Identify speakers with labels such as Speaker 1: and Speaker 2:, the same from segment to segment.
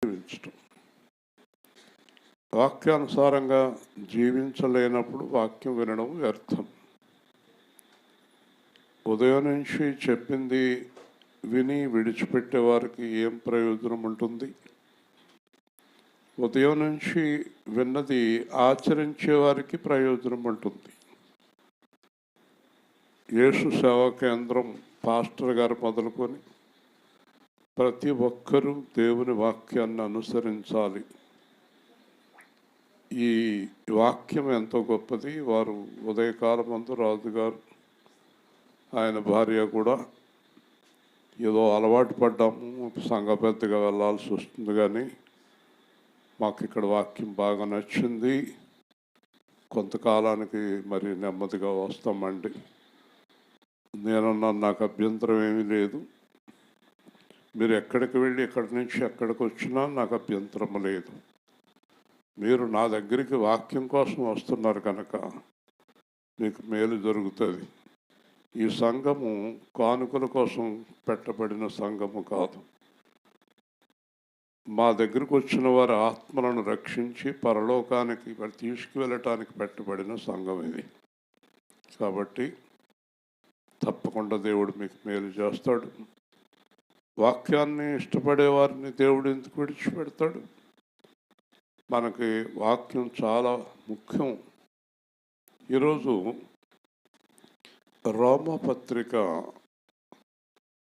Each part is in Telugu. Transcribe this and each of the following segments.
Speaker 1: జీవించటం. వాక్యానుసారంగా జీవించలేనప్పుడు వాక్యం వినడం వ్యర్థం. ఉదయం నుంచి చెప్పింది విని విడిచిపెట్టే వారికి ఏం ప్రయోజనం ఉంటుంది? ఉదయం నుంచి విన్నది ఆచరించే వారికి ప్రయోజనం ఉంటుంది. యేసు సేవా కేంద్రం పాస్టర్ గారు మొదలుకొని ప్రతి ఒక్కరూ దేవుని వాక్యాన్ని అనుసరించాలి. ఈ వాక్యం ఎంతో గొప్పది. వారు ఉదయకాలం ముందు రాజుగారు ఆయన భార్య కూడా ఏదో అలవాటు పడ్డాము, సంఘ పెద్దగా వెళ్ళాల్సి వస్తుంది, కానీ మాకు ఇక్కడ వాక్యం బాగా నచ్చింది, కొంతకాలానికి మరి నెమ్మదిగా వస్తామండి. నేనన్నా నాకు అభ్యంతరం ఏమీ లేదు, మీరు ఎక్కడికి వెళ్ళి ఎక్కడి నుంచి ఎక్కడికి వచ్చినా నాకు అభ్యంతరం లేదు. మీరు నా దగ్గరికి వాక్యం కోసం వస్తున్నారు కనుక మీకు మేలు జరుగుతుంది. ఈ సంఘము కానుకల కోసం పెట్టబడిన సంఘము కాదు. మా దగ్గరకు వచ్చిన వారి ఆత్మలను రక్షించి పరలోకానికి తీసుకువెళ్ళటానికి పెట్టబడిన సంఘం ఇది. కాబట్టి తప్పకుండా దేవుడు మీకు మేలు చేస్తాడు. వాక్యాన్ని ఇష్టపడే వారిని దేవుడు ఎందుకు విడిచిపెడతాడు? మనకి వాక్యం చాలా ముఖ్యం. ఈరోజు రోమపత్రిక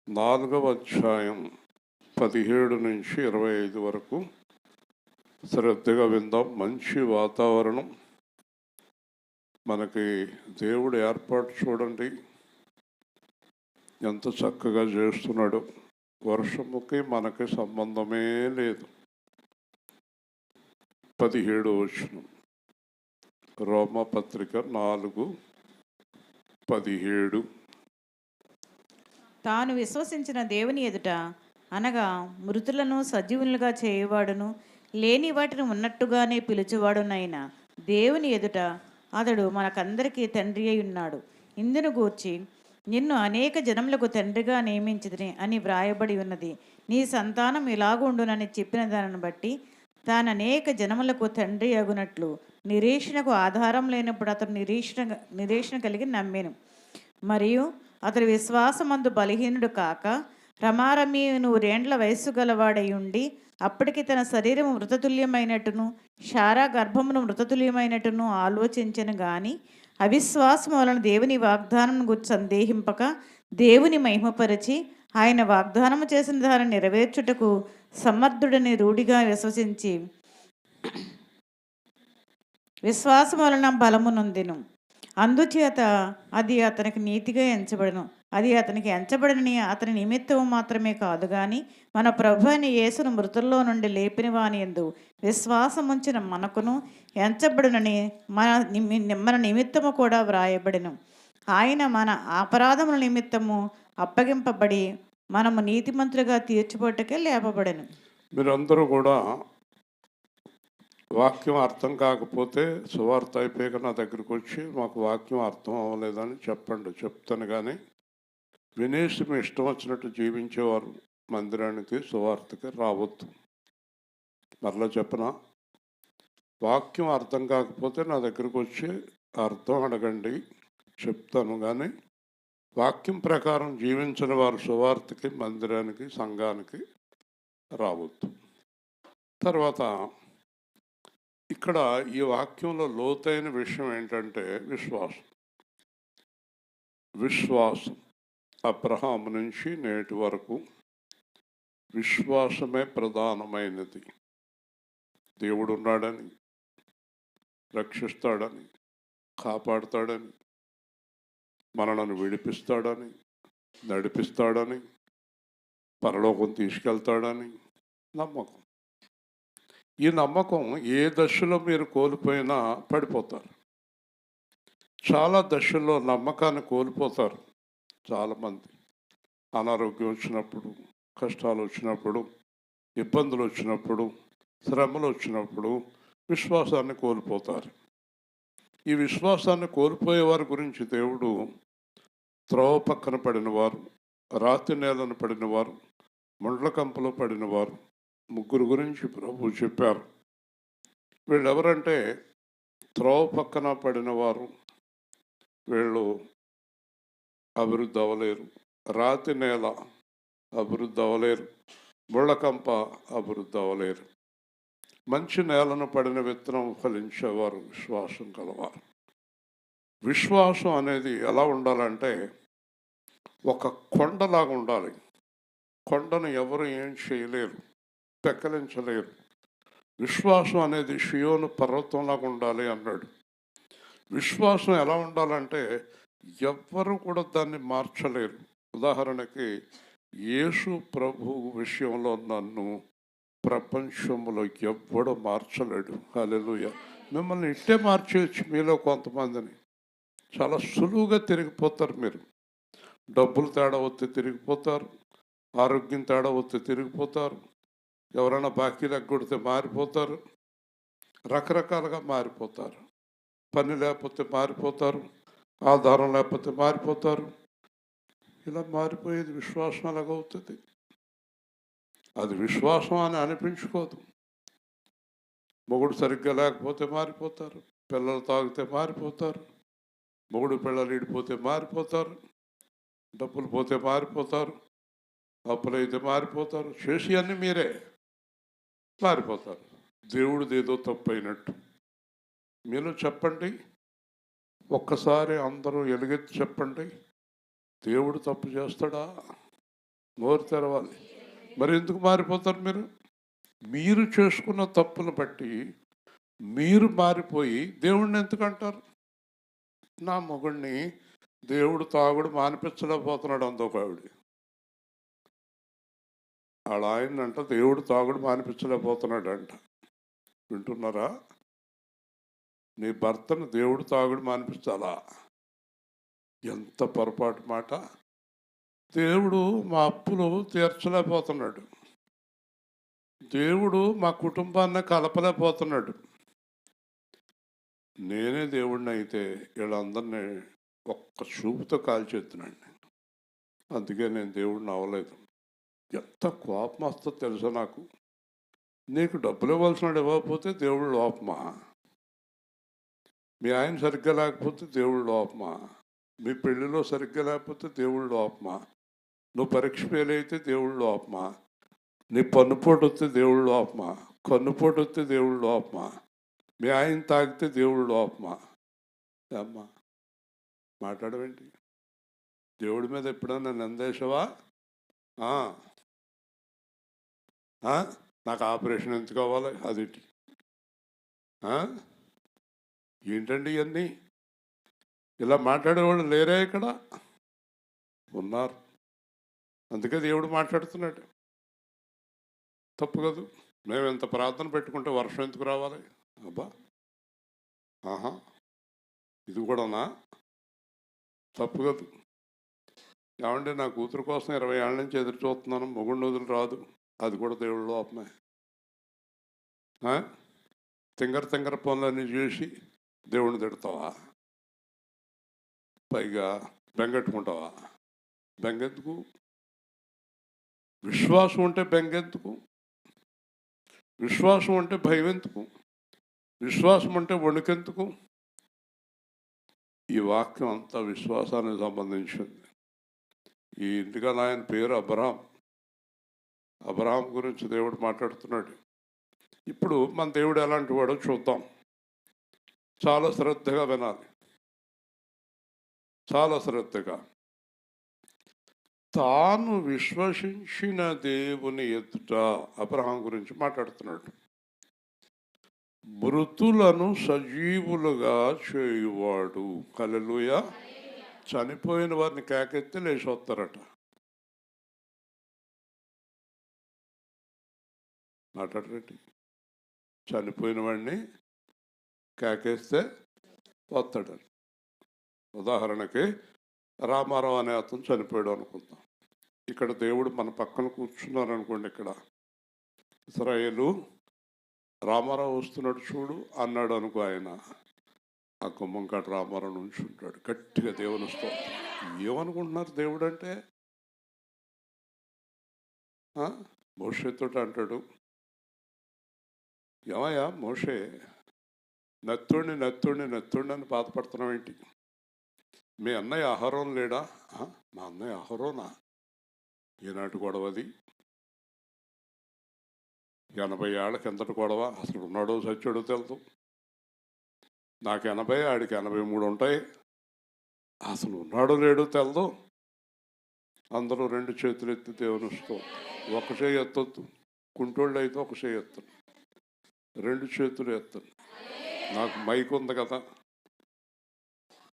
Speaker 1: 4వ అధ్యాయం 17 నుంచి 25 వరకు శ్రద్ధగా విందాం. మంచి వాతావరణం మనకి దేవుడు ఏర్పాటు చూడండి ఎంత చక్కగా చేస్తున్నాడు. వర్షముకి మనకి సంబంధమే లేదు. 17వ వచనం, రోమపత్రిక 4:17.
Speaker 2: తాను విశ్వసించిన దేవుని ఎదుట, అనగా మృతులను సజీవులుగా చేయవాడును, లేని వాటిని ఉన్నట్టుగానే పిలుచువాడునైన దేవుని ఎదుట అతడు మనకందరికీ తండ్రి అయి ఉన్నాడు. ఇందును గూర్చి నిన్ను అనేక జనములకు తండ్రిగా నియమించితిని అని వ్రాయబడి ఉన్నది. నీ సంతానం ఇలాగుండునని చెప్పిన దానిని బట్టి తాను అనేక జనములకు తండ్రి అగునట్లు నిరీక్షణకు ఆధారం లేనప్పుడు అతడు నిరీక్షణ కలిగి నమ్మెను. మరియు అతడు విశ్వాసమందు బలహీనుడు కాక రమారమి 100 ఏండ్ల వయస్సు గలవాడై ఉండి అప్పటికి తన శరీరము మృతతుల్యమైనట్టును శారా గర్భమును మృతతుల్యమైనట్టును ఆలోచించను గాని అవిశ్వాసం వలన దేవుని వాగ్దానం గురించి సందేహింపక దేవుని మహిమపరిచి ఆయన వాగ్దానము చేసిన దానిని నెరవేర్చుటకు సమర్థుడని రూఢిగా విశ్వసించి విశ్వాసం వలన బలము నొందెను. అందుచేత అది అతనికి నీతిగా ఎంచబడను. అది అతనికి ఎంచబడని అతని నిమిత్తము మాత్రమే కాదు కానీ మన ప్రభు అయిన యేసును మృతుల్లో నుండి లేపిన వాని యందు విశ్వాసముంచిన మనకును ఎంచబడునని మన నిమిత్తము కూడా వ్రాయబడెను. ఆయన మన అపరాధముల నిమిత్తము అప్పగింపబడి మనము నీతిమంతులుగా తీర్చిపోటకే లేపబడెను.
Speaker 1: మీరందరూ కూడా వాక్యం అర్థం కాకపోతే సువార్త అయిపోయాక నా దగ్గరికి వచ్చి మాకు వాక్యం అర్థం అవ్వలేదని చెప్పండి, చెప్తాను. కానీ వినేసి మీ ఇష్టం వచ్చినట్టు జీవించేవారు మందిరానికి సువార్తకి రావద్దు. మరలా చెప్పనా, వాక్యం అర్థం కాకపోతే నా దగ్గరికి వచ్చి అర్థం అడగండి, చెప్తాను. కానీ వాక్యం ప్రకారం జీవించిన వారు సువార్తకి, మందిరానికి, సంఘానికి రావద్దు. తర్వాత ఇక్కడ ఈ వాక్యంలో లోతైన విషయం ఏంటంటే విశ్వాసం. అబ్రహాము నుంచి నేటి వరకు విశ్వాసమే ప్రధానమైనది. దేవుడు ఉన్నాడని, రక్షిస్తాడని, కాపాడుతాడని, మనలను విడిపిస్తాడని, నడిపిస్తాడని, పరలోకం తీసుకెళ్తాడని నమ్మకం. ఈ నమ్మకం ఏ దశలో మీరు కోల్పోయినా పడిపోతారు. చాలా దశల్లో నమ్మకాన్ని కోల్పోతారు చాలామంది. అనారోగ్యం వచ్చినప్పుడు, కష్టాలు వచ్చినప్పుడు, ఇబ్బందులు వచ్చినప్పుడు, శ్రమలు వచ్చినప్పుడు విశ్వాసాన్ని కోల్పోతారు. ఈ విశ్వాసాన్ని కోల్పోయే వారి గురించి దేవుడు త్రోవ పక్కన పడిన వారు, రాతి నేలను పడిన వారు, ముండ్ల కంపలో పడిన వారు, ముగ్గురు గురించి ప్రభు చెప్పారు. వీళ్ళెవరంటే త్రోవ పక్కన పడిన వారు. వీళ్ళు అభివృద్ధి అవ్వలేరు. రాతి నేల అభివృద్ధి అవ్వలేరు. ముళ్ళకంప అభివృద్ధి అవ్వలేరు. మంచి నేలను పడిన విత్తనం ఫలించేవారు విశ్వాసం కలవారు. విశ్వాసం అనేది ఎలా ఉండాలంటే ఒక కొండలాగా ఉండాలి. కొండను ఎవరు ఏం చేయలేరు, పెక్కలించలేరు. విశ్వాసం అనేది షియోను పర్వతంలాగా ఉండాలి అన్నాడు. విశ్వాసం ఎలా ఉండాలంటే ఎవ్వరు కూడా దాన్ని మార్చలేరు. ఉదాహరణకి యేసు ప్రభు విషయంలో నన్ను ప్రపంచంలో ఎవ్వడు మార్చలేడు. హల్లెలూయా. మిమ్మల్ని ఇట్టే మార్చేయచ్చు. మీలో కొంతమందిని చాలా సులువుగా తిరిగిపోతారు. మీరు డబ్బులు తేడా వస్తే తిరిగిపోతారు, ఆరోగ్యం తేడా వస్తే తిరిగిపోతారు, ఎవరైనా బాకీలు ఎగ్గొడితే మారిపోతారు, రకరకాలుగా మారిపోతారు. పని లేకపోతే మారిపోతారు, ఆధారం లేకపోతే మారిపోతారు. ఇలా మారిపోయేది విశ్వాసం ఎలాగవుతుంది? అది విశ్వాసం అని అనిపించుకోదు. మొగుడు సరిగ్గా లేకపోతే మారిపోతారు, పిల్లలు తాగితే మారిపోతారు, మొగుడు పిల్లలు ఈడిపోతే మారిపోతారు, డబ్బులు పోతే మారిపోతారు, అప్పులైతే మారిపోతారు. చేసి అన్నీ మీరే మారిపోతారు. దేవుడిది ఏదో తప్పు అయినట్టు. మీరు చెప్పండి, ఒక్కసారి అందరూ ఎలుగెత్తి చెప్పండి, దేవుడు తప్పు చేస్తాడా? నోరు తెరవాలి. మరి ఎందుకు మారిపోతారు మీరు? మీరు చేసుకున్న తప్పును బట్టి మీరు మారిపోయి దేవుడిని ఎందుకంటారు? నా మొగుడిని దేవుడు తాగుడు మానిపించలేకపోతున్నాడు అందొక ఆవిడ. వాళ్ళ ఆయనంట దేవుడు తాగుడు మానిపించలేకపోతున్నాడు అంట. వింటున్నారా? నీ భర్తను దేవుడు తాగుడు మానిపించాలా? ఎంత పొరపాటు మాట. దేవుడు మా అప్పులు తీర్చలేకపోతున్నాడు, దేవుడు మా కుటుంబాన్ని కలపలేకపోతున్నాడు. నేనే దేవుడిని అయితే వీళ్ళందరినీ ఒక్క చూపుతో కాల్చేస్తున్నాను. అందుకే నేను దేవుడిని అవ్వలేదు. ఎంత కోపం వస్తుందో తెలుసా నాకు. నీకు డబ్బులు ఇవ్వాల్సినాడు ఇవ్వకపోతే దేవుడు లోపమా? మీ ఆయన సరిగ్గా లేకపోతే దేవుడు లోపమా? మీ పెళ్ళిలో సరిగ్గా లేకపోతే దేవుడు లోపమా? నువ్వు పరీక్ష ఫెయిల్ అయితే దేవుడు లోపమా? నీ పన్నుపోటు వస్తే దేవుడు లోపమా? కన్నుపోటు వస్తే దేవుడు లోపమా? మీ ఆయన తాగితే దేవుడు లోపమా? అమ్మా మాట్లాడవేంటి? దేవుడి మీద ఎప్పుడన్నా నిందేశావా? నాకు ఆపరేషన్ ఎందుకు కావాలి? అది ఏంటండి ఇవన్నీ? ఇలా మాట్లాడేవాళ్ళు లేరే ఇక్కడ? ఉన్నారు. అందుకే దేవుడు మాట్లాడుతున్నాడు. తప్పు కాదు. మేము ఎంత ప్రార్థన పెట్టుకుంటే వర్షం ఎందుకు రావాలి? అబ్బా, ఆహా, ఇది కూడానా? తప్పు కాదు. ఏమంటే నా కూతురు కోసం 20 ఏళ్ళ నుంచి ఎదురు చూస్తున్నాను, మొగుడు వదులు రాదు. అది కూడా దేవుడు లోపమే. తింగర పనులన్నీ చేసి దేవుడిని తిడతావా? పైగా బెంగెట్టుకుంటావా? బెంగెందుకు? విశ్వాసం ఉంటే బెంగెందుకు? విశ్వాసం ఉంటే భయం ఎందుకు? విశ్వాసం అంటే వణుకెందుకు? ఈ వాక్యం అంతా విశ్వాసానికి సంబంధించింది. ఈ ఇంటిగా ఆయన పేరు అబ్రహాం. అబ్రహాం గురించి దేవుడు మాట్లాడుతున్నాడు. ఇప్పుడు మన దేవుడు ఎలాంటి వాడో చూద్దాం. చాలా శ్రద్ధగా వినాలి, చాలా శ్రద్ధగా. తాను విశ్వసించిన దేవుని ఎదుట అబ్రహాం గురించి మాట్లాడుతున్నాడు. మృతులను సజీవులుగా చేయువాడు. హల్లెలూయా. చనిపోయిన వారిని కేకెత్తి లేచి వస్తారట. మాట్లాడరేంటి? చనిపోయిన వాడిని కేకేస్తే వస్తాడని. ఉదాహరణకి రామారావు అనే అతను చనిపోయాడు అనుకుందాం. ఇక్కడ దేవుడు మన పక్కన కూర్చున్నారు అనుకోండి. ఇక్కడ ఇశ్రాయేలు రామారావు వస్తున్నాడు చూడు అన్నాడు అనుకో. ఆయన ఆ గుమ్మంకాట రామారావు నుంచి ఉంటాడు గట్టిగా దేవుని స్తోత్రం. ఏమనుకుంటున్నారు దేవుడు అంటే? మోషేతో అంటాడు, ఏమయ్యా మోషే, నత్తుడిని అని బాధపడుతున్నావు ఏంటి? మీ అన్నయ్య అహరోన్ లేడా? మా అన్నయ్య అహరోనా? ఈనాటి గొడవది 80 ఏళ్ళ కిందటి గొడవ. అసలు ఉన్నాడో చచ్చాడో తెలుసు. నాకు 80, ఆడికి 83 ఉంటాయి. అసలు ఉన్నాడో లేడో తెలదు. అందరూ 2 చేతులు ఎత్తి దేవునిస్తూ, ఒక చేయి ఎత్తొద్దు. కుంటోళ్ళు అయితే ఒక చేయి ఎత్తండి, 2 చేతులు ఎత్తండి. నాకు మైక్ ఉంది కదా,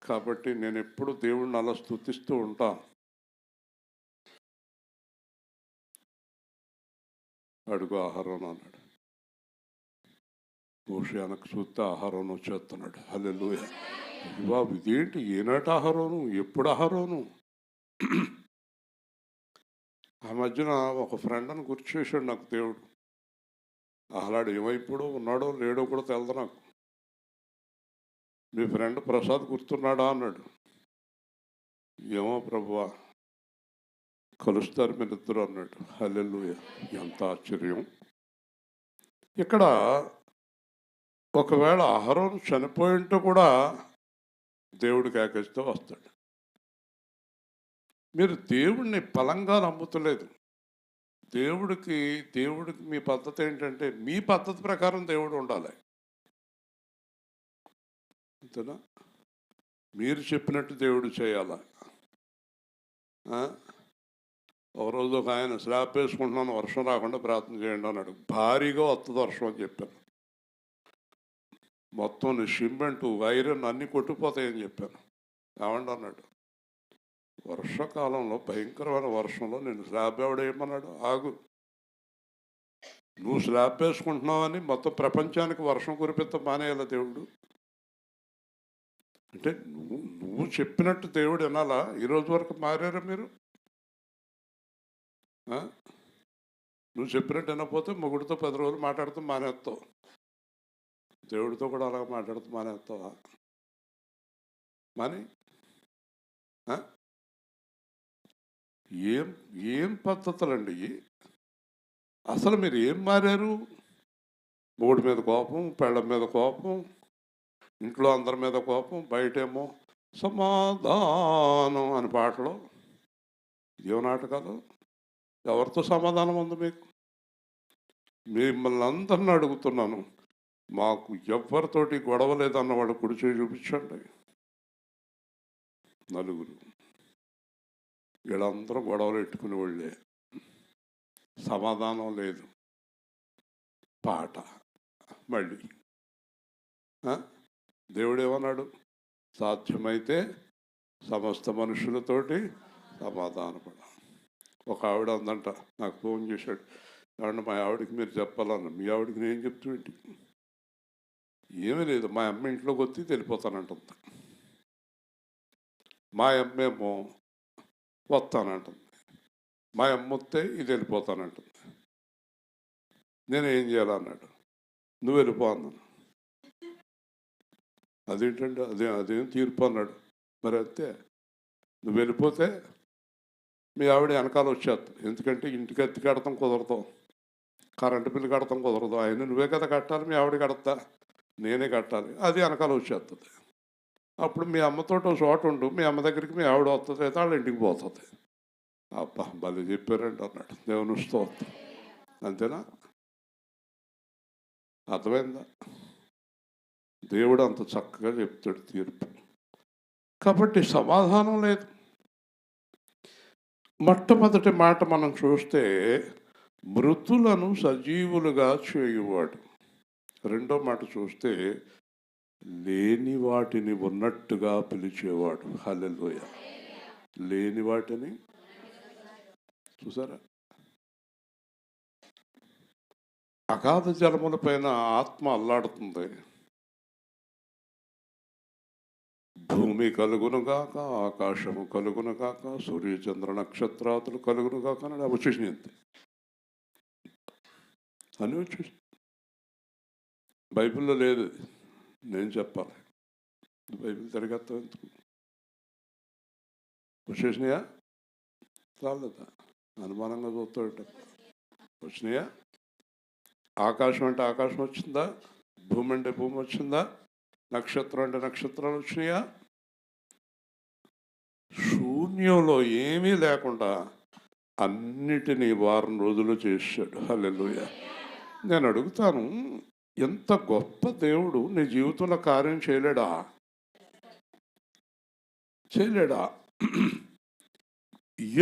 Speaker 1: కాబట్టి నేను ఎప్పుడు దేవుణ్ణి అలా స్తుతిస్తూ ఉంటాను. అడుగు ఆహారం అన్నాడు. మోషే వెనక్కి చూస్తే ఆహారం వచ్చేస్తున్నాడు. హల్లెలూయా. బాబు ఇదేంటి, ఏనాటి ఆహారం, ఎప్పుడు ఆహారం? ఆ మధ్యన ఒక ఫ్రెండ్ని గుర్తు చేశాడు నాకు దేవుడు. ఆహ్లాడు ఏమైపోడో ఉన్నాడో లేడో కూడా తెలదు నాకు. మీ ఫ్రెండ్ ప్రసాద్ గుర్తున్నాడా అన్నాడు. ఏమో ప్రభువా, కలుస్తారు మీరిద్దరు అన్నాడు. హల్లెలూయా. ఎంత ఆశ్చర్యం. ఇక్కడ ఒకవేళ అహరోను చనిపోయింటూ కూడా దేవుడికి ఏకైతే వస్తాడు. మీరు దేవుడిని బలంగా నమ్ముతలేదు. దేవుడికి మీ పద్ధతి ఏంటంటే, మీ పద్ధతి ప్రకారం దేవుడు ఉండాలి, అంతేనా? మీరు చెప్పినట్టు దేవుడు చేయాలా? ఒకరోజు ఒక ఆయన స్లాబ్ వేసుకుంటున్నాను, వర్షం రాకుండా ప్రార్థన చేయండి అన్నాడు. భారీగా వస్తుంది వర్షం అని చెప్పాను. మొత్తం సిమెంటు, ఐరన్ అన్నీ కొట్టుకుపోతాయని చెప్పాను. ఏమండి అన్నాడు. వర్షాకాలంలో భయంకరమైన వర్షంలో నేను స్లాబ్ ఎవడేయమన్నాడు? ఆగు, నువ్వు స్లాబ్ వేసుకుంటున్నావని మొత్తం ప్రపంచానికి వర్షం కురిపిస్తా మానేయాల దేవుడు? అంటే నువ్వు చెప్పినట్టు దేవుడు వినాలా? ఈరోజు వరకు మారారా మీరు? నువ్వు చెప్పినట్టు వినకపోతే మొగుడితో 10 రోజులు మాట్లాడుతూ మానేస్తావు, దేవుడితో కూడా అలా మాట్లాడుతూ మానేస్తావా? మాని ఏం పద్ధతులండి? అసలు మీరు ఏం మారారు? మొగుడి మీద కోపం, పెళ్ళం మీద కోపం, ఇంట్లో అందరి మీద కోపం, బయటేమో సమాధానం అని పాటలు, ఏం నాటకాలు? ఎవరితో సమాధానం ఉంది మీకు? మిమ్మల్ని అందరిని అడుగుతున్నాను, మాకు ఎవరితోటి గొడవ లేదన్న వాళ్ళు కుడి చేయి చూపించండి. నలుగురు. వీళ్ళందరూ గొడవలు పెట్టుకునే వాళ్ళే. సమాధానం లేదు. పాట మళ్ళీ. దేవుడు ఏమన్నాడు? సాధ్యమైతే సమస్త మనుషులతోటి సమాధానపడ. ఒక ఆవిడ అందంట, నాకు ఫోన్ చేశాడు. ఏమన్నా మా ఆవిడకి మీరు చెప్పాలన్న. మీ ఆవిడకి నేను చెప్తుంటే ఏమీ లేదు, మా అమ్మ ఇంట్లోకి వచ్చి వెళ్ళిపోతానంటుంది. మా అమ్మేమో వస్తానంటుంది. మా అమ్మ వస్తే ఇది వెళ్ళిపోతానంటుంది. నేను ఏం చేయాలన్నాడు. నువ్వు వెళ్ళిపో అన్నాను. అదేంటంటే అదేం తీర్పు అన్నాడు. మరి అంతే, నువ్వు వెళ్ళిపోతే మీ ఆవిడ వెనకాల వచ్చేస్తావు. ఎందుకంటే ఇంటికి ఎత్తి కడతాం కుదరదు, కరెంటు బిల్లు కడతాం కుదరదు. ఆయన నువ్వే కదా కట్టాలి, మీ ఆవిడ కడతా, నేనే కట్టాలి. అది వెనకాల వచ్చేస్తుంది. అప్పుడు మీ అమ్మతో చోట ఉండు, మీ అమ్మ దగ్గరికి మీ ఆవిడ వస్తుంది, అయితే వాళ్ళ ఇంటికి పోతుంది. అబ్బా భలే చెప్పారండి అన్నాడు. దేవుని స్తోత్రం. అంతేనా? అర్థమైందా? దేవుడు అంత చక్కగా చెప్తాడు తీర్పు. కాబట్టి సమాధానం లేదు. మొట్టమొదటి మాట మనం చూస్తే మృతులను సజీవులుగా చేయువాడు. రెండో మాట చూస్తే లేని వాటిని ఉన్నట్టుగా పిలిచేవాడు. హల్లెలూయా. లేని వాటిని చూసారా? అగాధ జలముల పైన ఆత్మ అల్లాడుతుంది. భూమి కలుగునుగాక, ఆకాశము కలుగునుగాక, సూర్యచంద్ర నక్షత్రాదులు కలుగునుగాక అని వచ్చేసింది. అంతే అని వచ్చేసి బైబిల్లో లేదు, నేను చెప్పాలి. బైబిల్ తిరగత్తా ఎందుకు? వచ్చేసినాయా? చాలేదా? అనుమానంగా చూస్తాడు. వచ్చినాయా? ఆకాశం అంటే ఆకాశం వచ్చిందా? భూమి అంటే భూమి వచ్చిందా? నక్షత్రం అంటే నక్షత్రాలు వచ్చినాయా? శూన్యంలో ఏమీ లేకుండా అన్నిటినీ వారం రోజులు చేశాడు. హల్లెలూయా. నేను అడుగుతాను, ఎంత గొప్ప దేవుడు నీ జీవితంలో కార్యం చేయలేడా? చేయలేడా?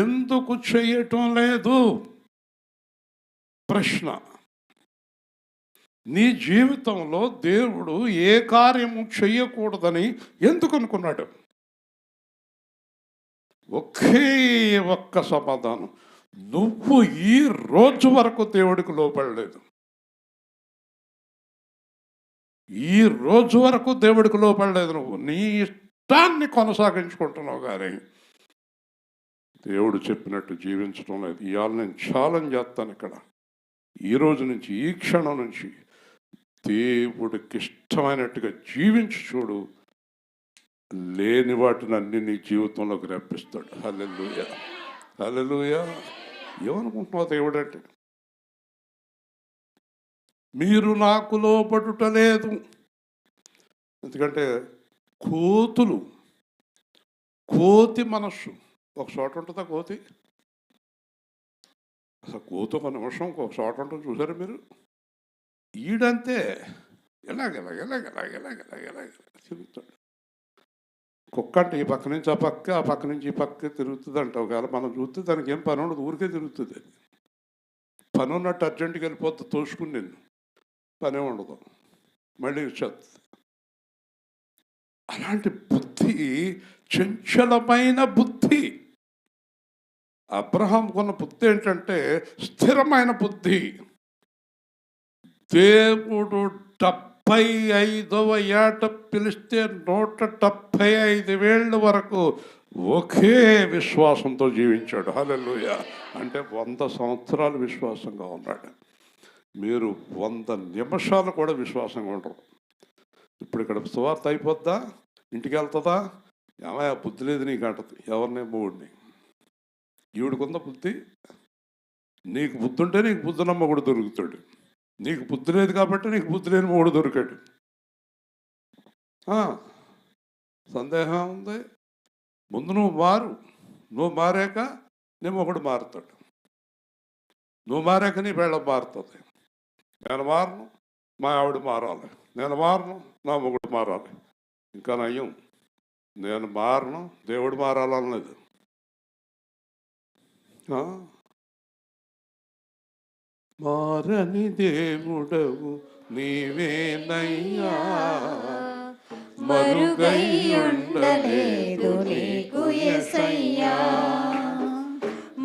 Speaker 1: ఎందుకు చేయటం లేదు? ప్రశ్న. నీ జీవితంలో దేవుడు ఏ కార్యము చేయకూడదని ఎందుకు అనుకున్నాడు? ఒకే ఒక్క సమాధానం, నువ్వు ఈ రోజు వరకు దేవుడికి లోపడలేదు. ఈ రోజు వరకు దేవుడికి లోపడలేదు. నువ్వు నీ ఇష్టాన్ని కొనసాగించుకుంటున్నావు కానీ దేవుడు చెప్పినట్టు జీవించడం లేదు. ఇవాళ నేను ఛాలెంజ్ చేస్తాను ఇక్కడ, ఈ రోజు నుంచి, ఈ క్షణం నుంచి దేవుడికి ఇష్టమైనట్టుగా జీవించి చూడు. లేని వాటిని అన్ని నీ జీవితంలోకి రప్పిస్తాడు. హల్లెలూయా, హల్లెలూయా. ఏమనుకుంటున్నావు దేవుడు అంటే? మీరు నాకు లోబడుట లేదు. ఎందుకంటే కోతి మనస్సు ఒక చోట ఉంటుందా? కోతి అసలు కోతి ఒక నిమిషం ఒక చోట ఉంటుంది, చూసారా మీరు? ఈడంతే తిరుగుతాడు. కుక్క అంటే ఈ పక్క నుంచి ఆ పక్క, ఆ పక్క నుంచి ఈ పక్క తిరుగుతుంది అంట. ఒకవేళ మనం చూస్తే దానికి ఏం పని ఉండదు, ఊరికే తిరుగుతుంది. పని ఉన్నట్టు అర్జెంటుగా వెళ్ళిపోతే తోసుకుని నిన్ను, పనే ఉండదు, మళ్ళీ వచ్చేస్తుంది. అలాంటి బుద్ధి చంచలమైన బుద్ధి. అబ్రహాంకున్న బుద్ధి ఏంటంటే స్థిరమైన బుద్ధి. దేవుడు 75వ ఏట పిలిస్తే 175 వరకు ఒకే విశ్వాసంతో జీవించాడు. హల్లెలూయా. అంటే 100 సంవత్సరాలు విశ్వాసంగా ఉన్నాడు. మీరు 100 నిమిషాలు కూడా విశ్వాసంగా ఉండరు. ఇప్పుడు ఇక్కడ సువార్త అయిపోద్దా, ఇంటికి వెళ్తుందా? ఏమయ్యా బుద్ధి లేదు నీకు అంటది. ఎవరిని? మూడిని. ఈవిడికుంద బుద్ధి. నీకు బుద్ధి ఉంటే నీకు బుద్ధి మొగుడు దొరుకుతాడు. నీకు బుద్ధి లేదు కాబట్టి నీకు బుద్ధి లేని మొగుడు దొరికాడు. సందేహం ఉంది? ముందు నువ్వు మారాక నీ మొగుడు మారుతాడు. నువ్వు మారాక నీ పెళ్ళం మారుతుంది. నేను మారను, మా ఆవిడ మారాలి. నేను మారను, నా మొగుడు మారాలి. ఇంకా నయ్యం, నేను మారను, దేవుడు మారాలన్నది. మారని దేవుడవు నీవేనయ్యా, మరుగై ఉండలేదు నీకు యేసయ్యా.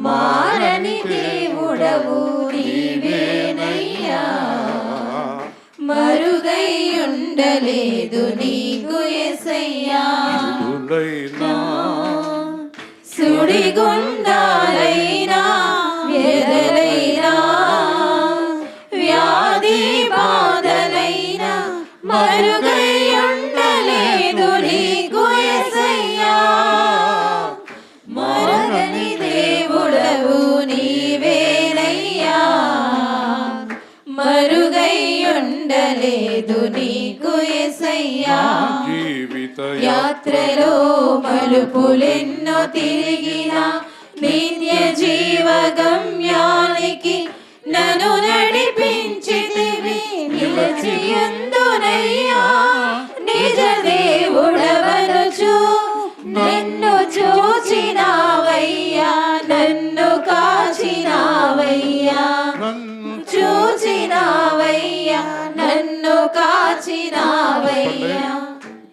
Speaker 3: మారని దేవుడవు నీవేనయ్యా, మరుగై ఉండలేదు నీకు యేసయ్యా. సుడిగుండాలైనా ఎదలైనా వ్యాధి బాధలైనా మరుగై ఉండలేదు నీకు యేసయ్యా. మరగని దేవుడవు నీవేనయ్యా, మరుగై ఉండలేదు నీకు యేసయ్యా. యాత్రలో మలుపులెన్నో తిరిగిన నిత్య జీవ గమ్యానికి నన్ను నడిపించితివి నిలిచియుందునయ్యా. నిజ దేవుడవనుచు నన్ను చూచినావయ్యా, నన్ను కాచినావయ్యా, చూచినావయ్యా, నన్ను కాచినావయ్యా.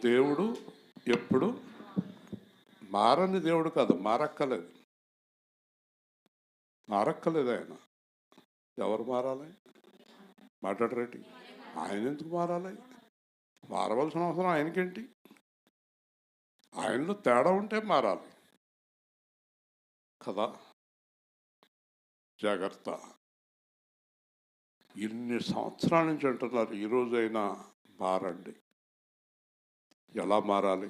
Speaker 1: దేవుడు ఎప్పుడు మారని దేవుడు కాదు, మారక్కలేదు. ఆయన. ఎవరు మారాలి? మాట్లాడరేంటి? ఆయన ఎందుకు మారాలి? మారవలసిన అవసరం ఆయనకేంటి? ఆయనలో తేడా ఉంటే మారాలి కదా. జాగ్రత్త. ఇన్ని సంవత్సరాల నుంచి అంటున్నారు, ఈరోజైనా మారండి. ఎలా మారాలి?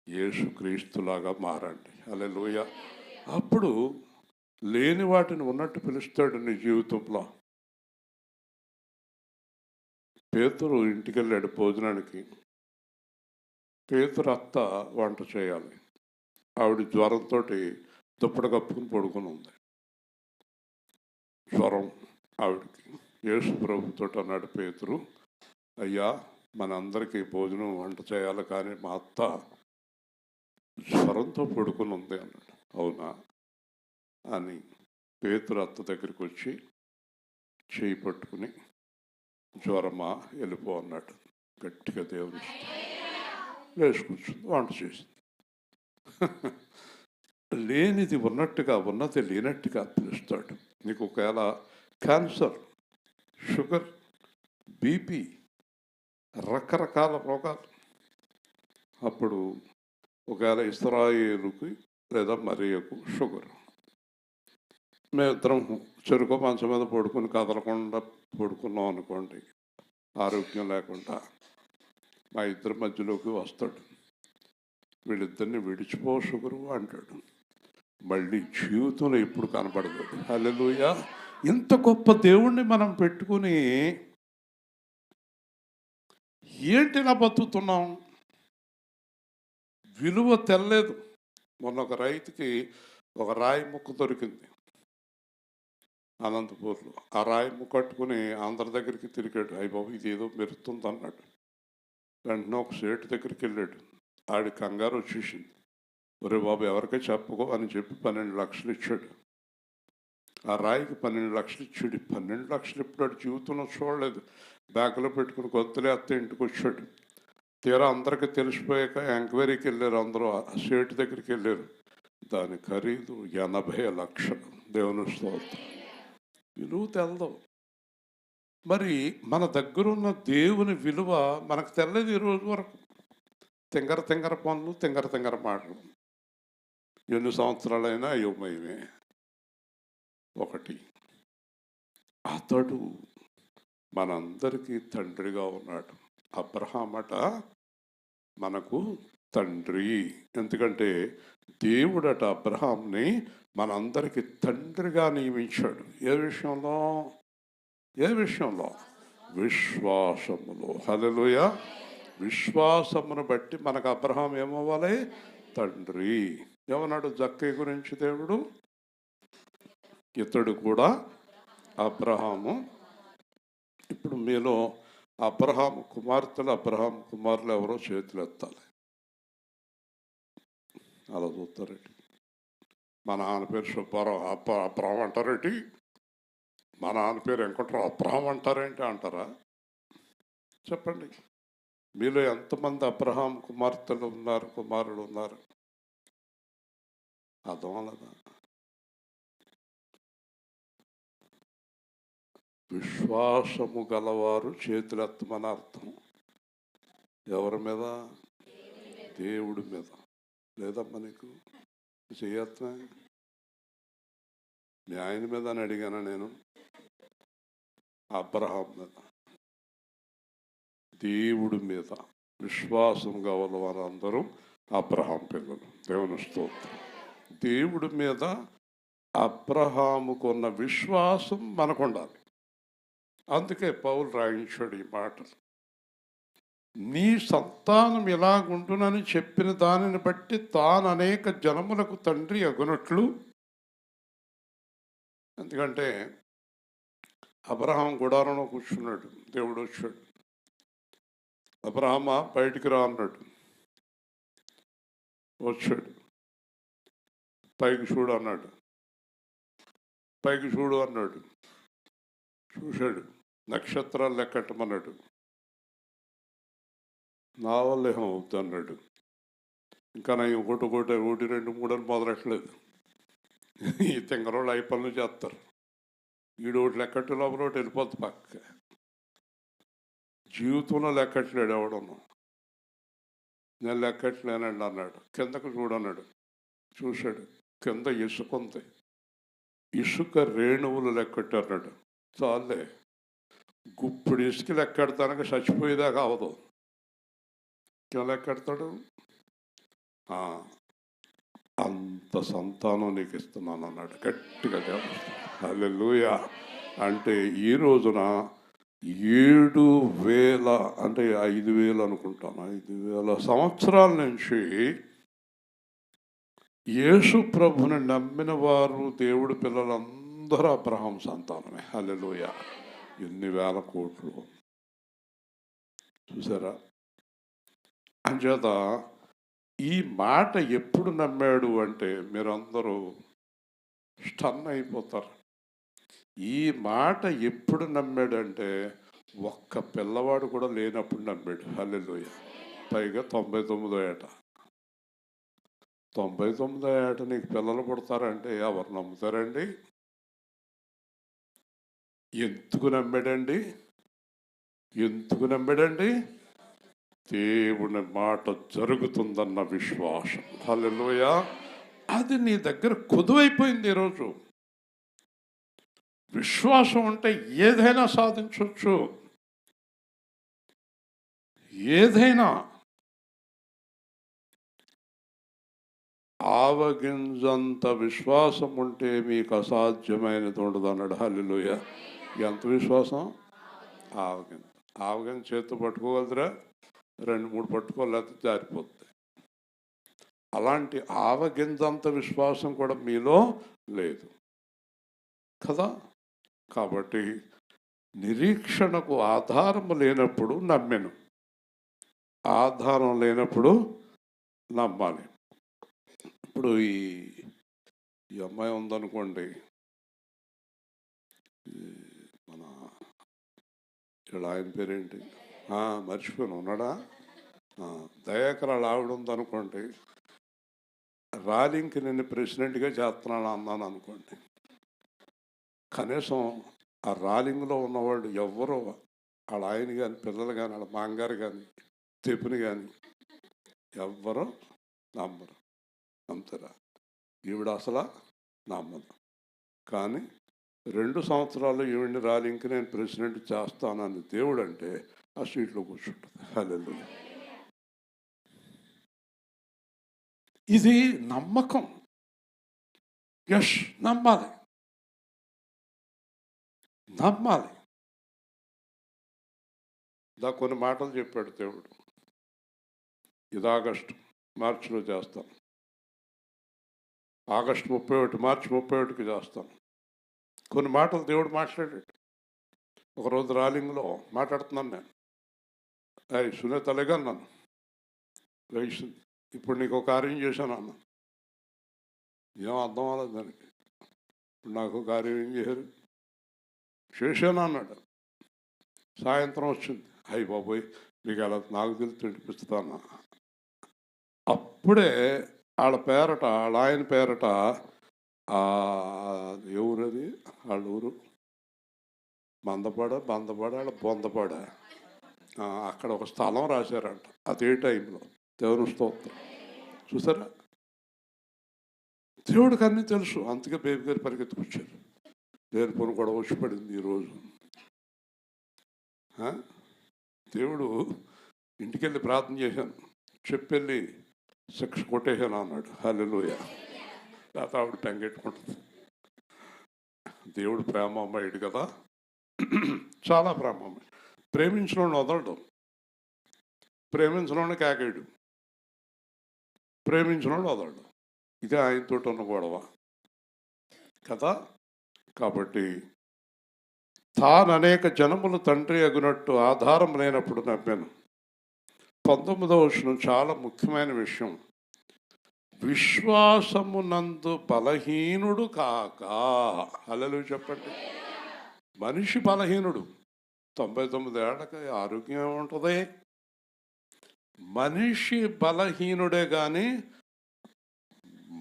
Speaker 1: యేసుక్రీస్తులాగా మారండి. హల్లెలూయా. అప్పుడు లేని వాటిని ఉన్నట్టు పిలుస్తాడు నీ జీవితంలో. పేతురు ఇంటికి వెళ్ళాడు భోజనానికి. పేతురు అత్త వంట చేయాలి. ఆవిడ జ్వరంతో దుప్పటి కప్పుకుని పడుకుని ఉంది. జ్వరం ఆవిడకి. యేసు ప్రభుతో అన్నాడు పేతురు, అయ్యా మనందరికీ భోజనం వంట చేయాలి, కానీ మా అత్త జ్వరంతో పడుకుని ఉంది అన్నాడు. అవునా అని పేతురు అత్త దగ్గరికి వచ్చి చేయి పట్టుకుని, జ్వరమా వెళ్ళిపో అన్నాడు. గట్టిగా దేవుని లేచి కూర్చుంది, వంట చేసింది. లేనిది ఉన్నట్టుగా, ఉన్నది లేనట్టుగా పిలుస్తాడు. నీకు ఒకవేళ క్యాన్సర్, షుగర్, బీపీ, రకరకాల రోగాలు, అప్పుడు ఒకవేళ ఇస్రాయేలుకి లేదా మరియకు షుగర్, మేమిద్దరం చెరుకు మంచం మీద పడుకుని కదలకుండా పడుకున్నాం అనుకోండి, ఆరోగ్యం లేకుండా, మా ఇద్దరి మధ్యలోకి వస్తాడు. వీళ్ళిద్దరిని విడిచిపో షుగరు అంటాడు. మళ్ళీ జీవితంలో ఎప్పుడు కనపడదు. హల్లెలూయా. ఇంత గొప్ప దేవుణ్ణి మనం పెట్టుకుని ఏంటి ఇలా బతుకుతున్నాం? విలువ తెల్లలేదు. మొన్న ఒక రైతుకి ఒక రాయి ముక్క దొరికింది అనంతపూర్లో. ఆ రాయి ముక్క కట్టుకుని అందరి దగ్గరికి తిరిగాడు. అయ్య బాబు ఇది ఏదో మెరుస్తుంది అన్నాడు. వెంటనే ఒక సేటు దగ్గరికి వెళ్ళాడు. ఆడి కంగారు వచ్చేసింది. ఒరే బాబు ఎవరికై చెప్పుకో అని చెప్పి 12 లక్షలు ఇచ్చాడు. ఆ రాయికి 12 లక్షలు ఇచ్చాడు. 12 లక్షలు ఇప్పుడు జీవితంలో చూడలేదు. బ్యాగ్లో పెట్టుకుని గొంతులే అత్త ఇంటికి వచ్చాడు. తీరా అందరికీ తెలిసిపోయాక ఎంక్వైరీకి వెళ్ళారు. అందరూ ఆ సేటు దగ్గరికి వెళ్ళారు. దాని ఖరీదు 80 లక్షలు. దేవుని స్తోత్రం. విలువ తెలదు. మరి మన దగ్గరున్న దేవుని విలువ మనకు తెల్లదు ఈ రోజు వరకు. తింగర పనులు, తింగర మాటలు. ఎన్ని సంవత్సరాలైనా అయోమయమే. ఒకటి, అతడు మనందరికీ తండ్రిగా ఉన్నాడు. అబ్రహామట మనకు తండ్రి. ఎందుకంటే దేవుడట అబ్రహాంని మనందరికీ తండ్రిగా నియమించాడు. ఏ విషయంలో? విశ్వాసములో. హల్లెలూయా. విశ్వాసమును బట్టి మనకు అబ్రహాం ఏమవ్వాలి? తండ్రి. ఏమన్నాడు జక్కయ్య గురించి దేవుడు? ఇతడు కూడా అబ్రహాము. ఇప్పుడు మీలో అబ్రహాము కుమార్తెలు, అబ్రహాం కుమారులు ఎవరో చేతులు ఎత్తాలి. అలా చూస్తారేంటి? మా నాన్న పేరు సుబ్బారావు, అబ్రహాం అంటారేంటి? మా నాన్న పేరు వెంకట్రావు, అబ్రహాం అంటారేంటి అంటారా? చెప్పండి. మీలో ఎంతమంది అబ్రహాం కుమార్తెలు ఉన్నారు, కుమారులు ఉన్నారు? అర్థం లేదా? విశ్వాసము గలవారు చేతులెత్తమని అర్థం. ఎవరి మీద? దేవుడి మీద. లేదమ్మా నీకు చేయత్నా? మీ ఆయన మీద అని అడిగాను నేను. అబ్రహాం మీద, దేవుడి మీద విశ్వాసం గల వారందరూ అబ్రహాం పిల్లలు. దేవుని స్తోత్రం. దేవుడి మీద అబ్రహాముకున్న విశ్వాసం మనకు ఉండాలి. అందుకే పౌలు రాయించాడు ఈ మాటలు. నీ సంతానం ఇలాగుంటునని చెప్పిన దానిని బట్టి తాను అనేక జనములకు తండ్రి అగునట్లు. ఎందుకంటే అబ్రహాం గుడారంలో కూర్చున్నాడు. దేవుడు వచ్చాడు. అబ్రహామా బయటికి రా అన్నాడు. వచ్చాడు. పైకి చూడు అన్నాడు. పైకి చూడు అన్నాడు. చూశాడు. నక్షత్రాలు లెక్కట్టమన్నాడు. నా వల్ల ఏమవుద్ది అన్నాడు. ఇంకా నా ఒకటి 2 3 అని మొదలెట్టలేదు. ఈ తింగరోళ్ళు అయి పనులు చేస్తారు. ఈడు ఒకటి లెక్కట్టు లోపల ఒకటి వెళ్ళిపోద్ది పక్క. జీవితంలో లెక్కట్లేడు ఎవడన్నా. నేను లెక్కట్లేనండి అన్నాడు. కిందకు చూడన్నాడు. చూశాడు. కింద ఇసుక ఉంది. ఇసుక రేణువులు లెక్కట్టు. చాలే, గుప్పుడు ఇసుక లెక్కెడతానికి చచ్చిపోయేదాకా అవదు. లెక్కెడతాడు. అంత సంతానం నీకు ఇస్తున్నాను అన్నాడు గట్టిగా. హల్లెలూయా. అంటే ఈ రోజున 7,000 అంటే 5,000 అనుకుంటాను, 5,000 సంవత్సరాల నుంచి యేసు ప్రభుని నమ్మిన వారు దేవుడి పిల్లలందరూ అబ్రహాం సంతానమే. హల్లెలూయా. ఎన్ని వేల కోట్లు చూసారా. అంచేత ఈ మాట ఎప్పుడు నమ్మాడు అంటే మీరందరూ స్టన్ అయిపోతారు. ఈ మాట ఎప్పుడు నమ్మాడంటే ఒక్క పిల్లవాడు కూడా లేనప్పుడు నమ్మాడు. హల్లెలూయా. పైగా 99వ ఏట. 99వ ఏట నీకు పిల్లలు పుడతారంటే ఎవరు నమ్ముతారండి? ఎందుకు నమ్మాడండి? ఎందుకు నమ్మాడండి? దేవుని మాట జరుగుతుందన్న విశ్వాసం. హల్లెలూయా. అది నీ దగ్గర కొదువైపోయింది ఈరోజు. విశ్వాసం ఉంటే ఏదైనా సాధించవచ్చు. ఏదైనా. ఆవగింజంత విశ్వాసం ఉంటే మీకు అసాధ్యమైనది ఉండదు అన్నాడు. హల్లెలూయా. ఎంత విశ్వాసం? ఆవగింజ. ఆవగింజ చేతితో పట్టుకోగలదురా? 2-3 పట్టుకోలేకపోతే జారిపోతుంది. అలాంటి ఆవగింజంత విశ్వాసం కూడా మీలో లేదు కదా. కాబట్టి నిరీక్షణకు ఆధారం లేనప్పుడు నమ్మెను, ఆధారం లేనప్పుడు నమ్మాలి. ఇప్పుడు ఈ అమ్మాయి ఉందనుకోండి, మన ఇక్కడ ఆయన పేరేంటి, మర్చిపోయాను, ఉన్నాడా? దయాకర్ వాళ్ళ ఆవిడ ఉందనుకోండి, ర్యాలీకి నేను ప్రెసిడెంట్గా చేస్తున్నాను అన్నాను అనుకోండి, కనీసం ఆ ర్యాలీలో ఉన్నవాళ్ళు ఎవ్వరూ వాళ్ళ ఆయన కానీ పిల్లలు కానీ వాళ్ళ మాంగారు కానీ తెప్పుని కానీ ఎవ్వరూ నమ్మరు. నమ్ముతారా? ఈవిడ అసలు నమ్మదు. కానీ 2 సంవత్సరాలు ఈవిడిని ర్యాలీకి నేను ప్రెసిడెంట్ చేస్తానని దేవుడు అంటే ఆ సీట్లో కూర్చుంటుంది. హల్లెలూయా. ఇది నమ్మకం. యష్ నమ్మాలి, నమ్మాలి. కొన్ని మాటలు చెప్పాడు దేవుడు. ఇది మార్చిలో చేస్తాం. ఆగస్టు 31, మార్చి 31కి చేస్తాం. కొన్ని మాటలు దేవుడు మాట్లాడాడు. ఒకరోజు ర్యాలీలో మాట్లాడుతున్నాను నేను. సునీత అలాగే అన్నాను, వేసింది, ఇప్పుడు నీకు ఒక కార్యం చేశాను అన్నాను. ఏం అర్థం అవ్వలేదు దానికి. ఇప్పుడు నాకు కార్యం ఏం చేశాను అన్నాడు. సాయంత్రం వచ్చింది, అయ్యి బాబోయ్ మీకు ఎలా నాకు తెలిసి తినిపిస్తాను. అప్పుడే వాళ్ళ పేరట, వాళ్ళ ఆయన పేరట, ఎవరది వాళ్ళ ఊరు, బందపాడ వాళ్ళ బొందపాడ, అక్కడ ఒక స్థలం రాశారంట. అదే టైంలో. దేవుని స్తోత్రం. చూసారా, దేవుడికి అన్నీ తెలుసు. అందుకే బేబీ గారు పరిగెత్తుకొచ్చారు. లేని పని కూడా వచ్చి పడింది ఈరోజు. దేవుడు ఇంటికెళ్ళి ప్రార్థన చేశాను, చెప్పెళ్ళి శిక్ష కొట్టేశాను అన్నాడు. హల్లెలూయా. లేకపోతే ఆవిడ పెంగెట్టుకుంటుంది. దేవుడు ప్రేమ అమ్మాయిడు కదా, చాలా ప్రేమ అమ్మాయి. ప్రేమించడం వదలడం, ప్రేమించడం కాకేడు, ప్రేమించడం వదలడం. ఇదే ఆయనతో ఉన్న గొడవ కదా. కాబట్టి తాను అనేక జనములు తండ్రి అగునట్టు ఆధారం లేనప్పుడు నమ్మాను. 19వ వచనం చాలా ముఖ్యమైన విషయం. విశ్వాసమునందు బలహీనుడు కాక. హల్లెలూయా చెప్పండి. మనిషి బలహీనుడు. 99 ఏళ్ళకి ఆరోగ్యం ఏముంటుంది? మనిషి బలహీనుడే కానీ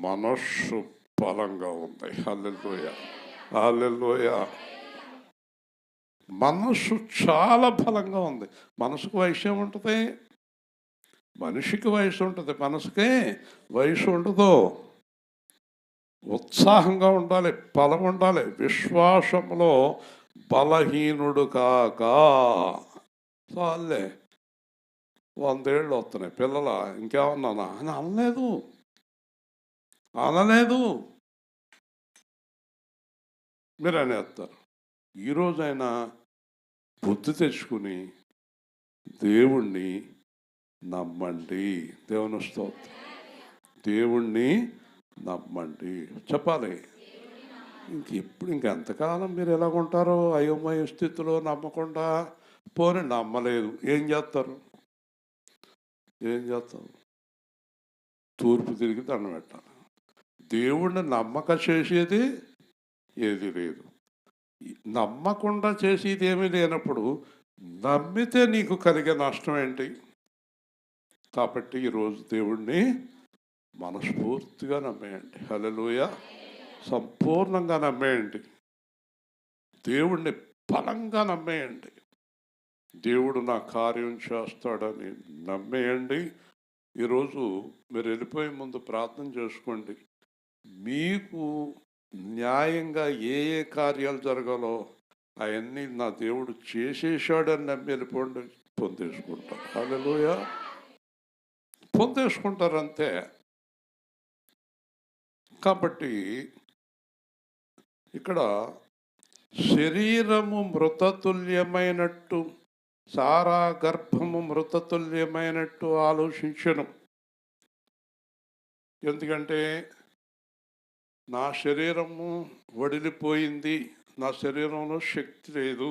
Speaker 1: మనస్సు బలంగా ఉంది. హల్లెలూయా. హల్లెలూయా. మనస్సు చాలా బలంగా ఉంది. మనసుకు వయసు ఏముంటుంది? మనిషికి వయసు ఉంటుంది, మనసుకే వయసు ఉండదు. ఉత్సాహంగా ఉండాలి, బలం ఉండాలి. విశ్వాసంలో బలహీనుడు కాక. చాలే 100 ఏళ్ళు వస్తున్నాయి పిల్లల, ఇంకేమన్నానా అని అనలేదు. మీరు అనేస్తారు. ఈరోజైనా బుద్ధి తెచ్చుకుని దేవుణ్ణి నమ్మండి. దేవుని స్తోత్రం. దేవుణ్ణి నమ్మండి చెప్పాలి. ఇంకెంతకాలం మీరు ఎలాగుంటారో అయోమయ స్థితిలో నమ్మకుండా? పోనీ నమ్మలేదు, ఏం చేస్తారు? తూర్పు తిరిగి దండం పెట్టాలి. దేవుణ్ణి నమ్మక చేసేది ఏది లేదు. నమ్మకుండా చేసేది ఏమీ లేనప్పుడు నమ్మితే నీకు కలిగే నష్టం ఏంటి? కాబట్టి ఈరోజు దేవుణ్ణి మనస్ఫూర్తిగా నమ్మేయండి. హల్లెలూయా. సంపూర్ణంగా నమ్మేయండి. దేవుణ్ణి బలంగా నమ్మేయండి. దేవుడు నా కార్యం చేస్తాడని నమ్మేయండి. ఈరోజు మీరు వెళ్ళిపోయే ముందు ప్రార్థన చేసుకోండి. మీకు న్యాయంగా ఏ ఏ కార్యాలు జరగాలో అవన్నీ నా దేవుడు చేసేసాడని నమ్మి వెళ్ళిపోండి. పొందేసుకుంటారు. హల్లెలూయా. పొందేసుకుంటారు అంతే. కాబట్టి ఇక్కడ శరీరము మృతతుల్యమైనట్టు, సారా గర్భము మృతతుల్యమైనట్టు ఆలోచించను. ఎందుకంటే నా శరీరము వడిలిపోయింది, నా శరీరంలో శక్తి లేదు,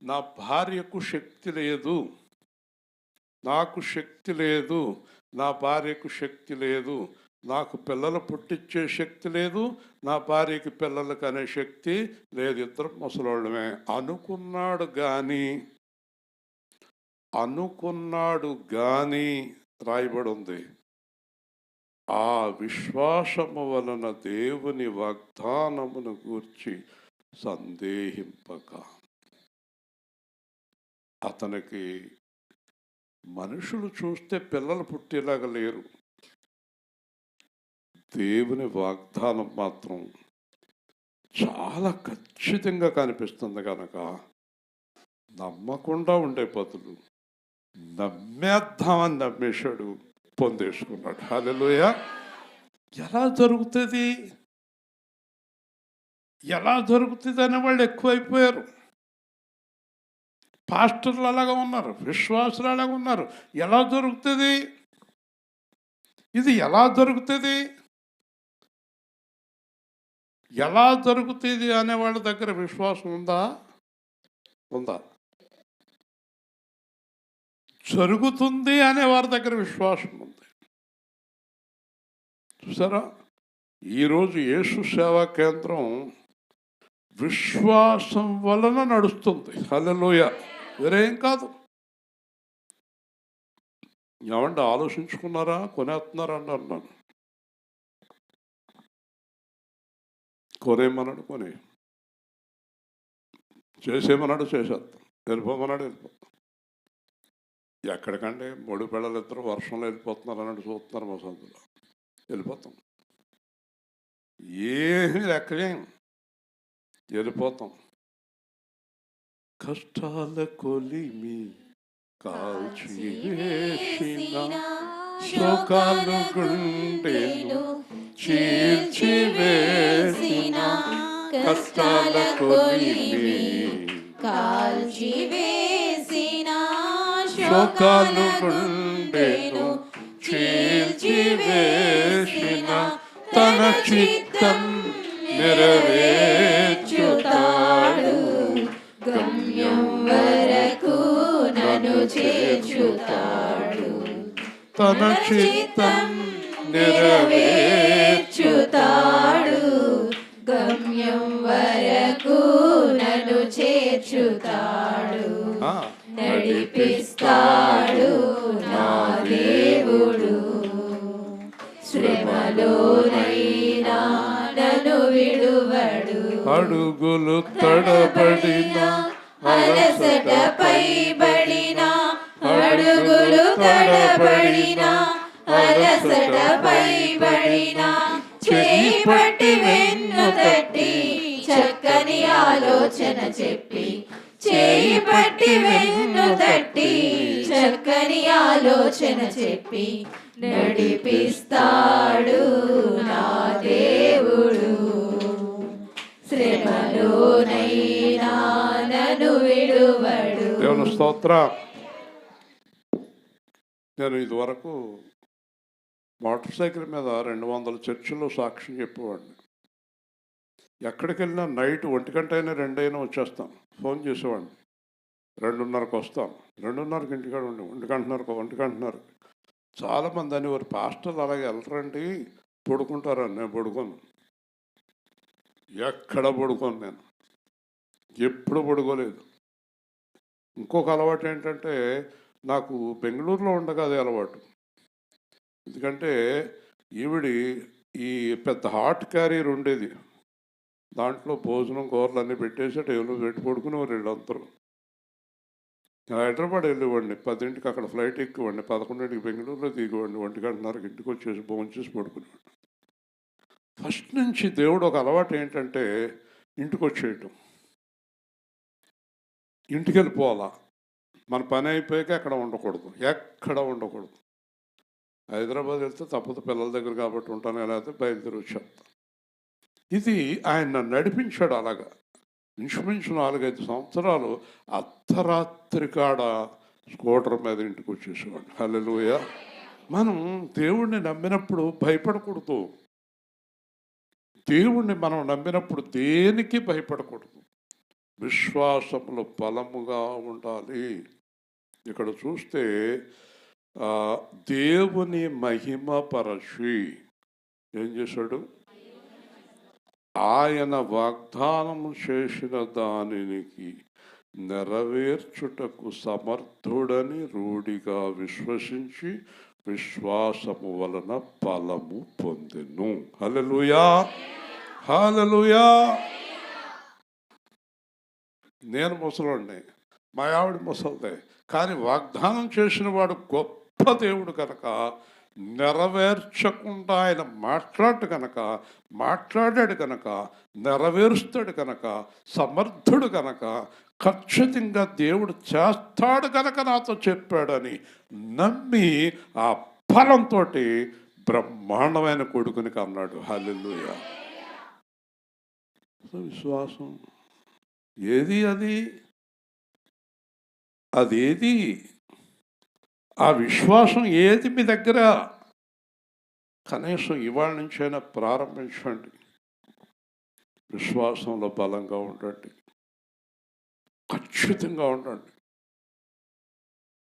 Speaker 1: నా భార్యకు శక్తి లేదు, నాకు శక్తి లేదు, నా భార్యకు శక్తి లేదు, నాకు పిల్లలు పుట్టించే శక్తి లేదు, నా భార్యకి పిల్లలకు అనే శక్తి లేదు, ఇద్దరు ముసలోళ్ళమే అనుకున్నాడు కానీ రాయబడి ఉంది. ఆ విశ్వాసము వలన దేవుని వాగ్దానమును గూర్చి సందేహింపక. అతనికి మనుషులు చూస్తే పిల్లలు పుట్టేలాగా లేరు, దేవుని వాగ్దానం మాత్రం చాలా ఖచ్చితంగా కనిపిస్తుంది. కనుక నమ్మకుండా ఉండే బదులు నమ్మేద్దామని నమ్మేశాడు, పొందేసుకున్నాడు. హల్లెలూయా. ఎలా జరుగుతుంది అనే వాళ్ళు ఎక్కువైపోయారు. పాస్టర్లు అలాగా ఉన్నారు, విశ్వాసులు అలాగా ఉన్నారు. ఎలా జరుగుతుంది ఇది? ఎలా జరుగుతుంది అనే వాళ్ళ దగ్గర విశ్వాసం ఉందా? జరుగుతుంది అనే వారి దగ్గర విశ్వాసం ఉంది. చూసారా, ఈరోజు యేసు సేవా కేంద్రం విశ్వాసం వలన నడుస్తుంది. హల్లెలూయా. వేరేం కాదు. ఏమంటే ఆలోచించుకున్నారా? కొనేస్తున్నారా అని అన్నాను. కొనేమన్నాడు, చేసేమన్నాడు, చేసేస్తాం. వెళ్ళిపోమన్నాడు, వెళ్ళిపోతాం. ఎక్కడికంటే 3 పిల్లలు ఇద్దరు వర్షంలో వెళ్ళిపోతున్నారు అన్నట్టు చూస్తున్నారు. మా సందులో వెళ్ళిపోతాం. ఏమీ లెక్కలేం, వెళ్ళిపోతాం. కష్టాల కొలిమి కాల్చివేసిన, శోకాలు గుండెను చీల్చివేసిన, కష్టాల కొలిమి
Speaker 3: కాల్చివేసిన,
Speaker 1: శోకాలు గుండెను చీల్చివేసిన, తన చిత్తం నెరవేర్చుతాడు,
Speaker 3: గమ్యం వరకు నన్ను చేర్చుతాడు.
Speaker 1: తన చిత్తం
Speaker 3: నెరవేర్చుతాడు, గమ్యం వరకు నన్ను చేర్చుతాడు. నడిపిస్తాడు నా దేవుడు, శ్రమలోనైనా నన్ను విడువడు.
Speaker 1: అడుగులు తడబడిన,
Speaker 3: అలసటపై బడిన, అడుగులు తడబడిన, అలసటపై బడిన, చేయి పట్టి వెన్ను తట్టి చక్కని ఆలోచన చెప్పి, చేయి పట్టి వెన్ను తట్టి చక్కని ఆలోచన చెప్పి, నడిపిస్తాడు నా దేవుడు. శ్రమలో లోనైనా నన్ను విడువడు.
Speaker 1: దేవుని స్తోత్ర. నేను ఇదివరకు మోటార్ సైకిల్ మీద 200 చర్చిల్లో సాక్ష్యం చెప్పేవాడిని. ఎక్కడికి వెళ్ళినా నైట్ 1 గంట అయినా 2 అయినా వచ్చేస్తాను. ఫోన్ చేసేవాడిని, 2:30కి వస్తాను, 2:30కి ఇంటికాడ ఉండి 1 గంటన్నరకు. చాలామంది అనేవారు, పాస్టర్లు అలాగే వెళ్ళరండి, పడుకుంటారని. నేను పడుకోను, ఎక్కడ పడుకోను, నేను ఎప్పుడు పడుకోలేదు. ఇంకొక అలవాటు ఏంటంటే, నాకు బెంగళూరులో ఉండగా అది అలవాటు. ఎందుకంటే ఈవిడి ఈ పెద్ద హాట్ క్యారియర్ ఉండేది, దాంట్లో భోజనం కూరలు అన్నీ పెట్టేసి టేబుల్ పెట్టి పడుకునేవారు వీళ్ళందరూ. హైదరాబాద్ వెళ్ళేవాడిని, 10ంటికి అక్కడ ఫ్లైట్ ఎక్కేవాడిని, 11ంటికి బెంగళూరులో దిగేవాడిని, 1:30కి ఇంటికి వచ్చేసి భోంచేసి పడుకునేవాడిని. ఫస్ట్ నుంచి దేవుడు ఒక అలవాటు ఏంటంటే, ఇంటికి వచ్చేయటం, ఇంటికి వెళ్ళిపోవాలా, మన పని అయిపోయాక అక్కడ ఉండకూడదు, ఎక్కడ ఉండకూడదు. హైదరాబాద్ వెళ్తే తప్పదు, పిల్లల దగ్గర కాబట్టి ఉంటాను, లేకపోతే బయలుదేరి వచ్చేస్తాను. ఇది ఆయన నడిపించాడు అలాగా. ఇంచుమించు 4-5 సంవత్సరాలు అర్ధరాత్రి కాడ స్కూటర్ మీద ఇంటికి వచ్చేసేవాడు. హల్లెలూయా. మనం దేవుణ్ణి నమ్మినప్పుడు భయపడకూడదు. దేవుణ్ణి మనం నమ్మినప్పుడు దేనికి భయపడకూడదు. విశ్వాసములో బలముగా ఉండాలి. ఇక్కడ చూస్తే దేవుని మహిమపరచి ఏం చేశాడు? ఆయన వాగ్దానం చేసిన దానికి నెరవేర్చుటకు సమర్థుడని రూఢిగా విశ్వసించి విశ్వాసము వలన బలము పొందెను. హల్లెలూయా, హల్లెలూయా. నేను ముసలోడిని, మా ఆవిడ ముసలిదే, కానీ వాగ్దానం చేసిన వాడు గొప్ప దేవుడు కనుక, నెరవేర్చకుండా ఆయన మాట్లాడాడు కనుక, నెరవేరుస్తాడు కనుక, సమర్థుడు కనుక, ఖచ్చితంగా దేవుడు చేస్తాడు కనుక నాతో చెప్పాడని నమ్మి ఆ ఫలంతో బ్రహ్మాండమైన కొడుకుని కన్నాడు. హల్లెలూయా. విశ్వాసం ఏది? అదేది? ఆ విశ్వాసం ఏది మీ దగ్గర? కనీసం ఇవాళ నుంచైనా ప్రారంభించండి. విశ్వాసంలో బలంగా ఉండండి, ఖచ్చితంగా ఉండండి.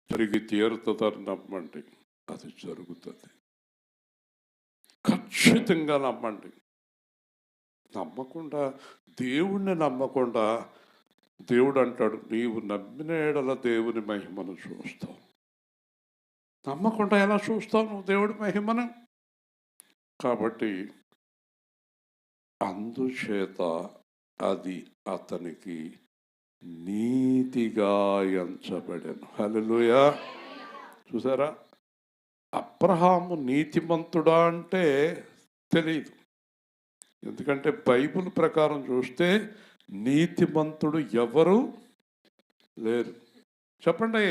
Speaker 1: జరిగి తీరుతుందని నమ్మండి, అది జరుగుతుంది. ఖచ్చితంగా నమ్మండి. నమ్మకుండా, దేవుణ్ణి నమ్మకుండా, దేవుడు అంటాడు, నీవు నమ్మిన ఎడల దేవుని మహిమను చూస్తావు. నమ్మకుండా ఎలా చూస్తావు నువ్వు దేవుడి మహిమను? కాబట్టి అందుచేత అది అతనికి నీతిగా ఎంచబడెను. హల్లెలూయా. చూసారా, అబ్రహాము నీతిమంతుడా అంటే తెలియదు. ఎందుకంటే బైబిల్ ప్రకారం చూస్తే నీతిమంతుడు ఎవరు లేరు. చెప్పండి.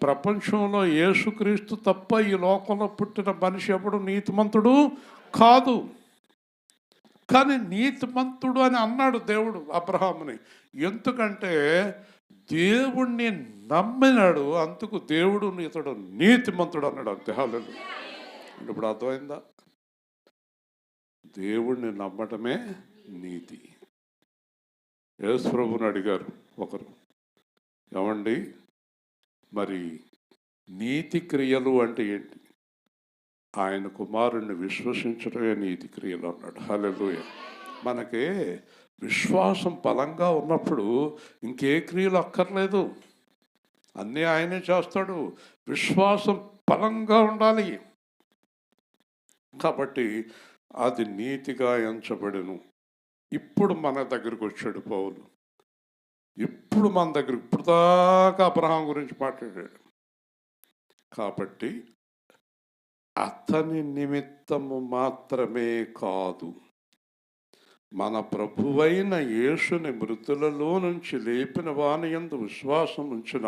Speaker 1: ప్రపంచంలో యేసుక్రీస్తు తప్ప ఈ లోకంలో పుట్టిన మనిషి ఎవడు నీతిమంతుడు కాదు. కానీ నీతిమంతుడు అని అన్నాడు దేవుడు అబ్రహాముని. ఎందుకంటే దేవుణ్ణి నమ్మినాడు, అందుకు దేవుడు ఇతడు నీతిమంతుడు అన్నాడు. అంతే. హల్లెలూయా. ఇప్పుడు అర్థమైందా? దేవుణ్ణి నమ్మటమే నీతి. యేసు ప్రభువుని అడిగారు ఒకరు, ఏమండి మరి నీతి క్రియలు అంటే ఏంటి? ఆయన కుమారుణ్ణి విశ్వసించడమే నీతి క్రియలు అన్నాడు. హల్లెలూయా. మనకి విశ్వాసం బలంగా ఉన్నప్పుడు ఇంకే క్రియలు అక్కర్లేదు, అన్నీ ఆయనే చేస్తాడు. విశ్వాసం బలంగా ఉండాలి. కాబట్టి అది నీతిగా ఎంచబడెను. ఇప్పుడు మన దగ్గరికి వచ్చాడు పౌలు. ఇప్పుడు మన దగ్గర, ఇప్పుడు దాకా అబ్రహాం గురించి మాట్లాడాడు. కాబట్టి అతని నిమిత్తము మాత్రమే కాదు, మన ప్రభువైన యేసుని మృతులలో నుంచి లేపిన వాని యందు విశ్వాసం ఉంచిన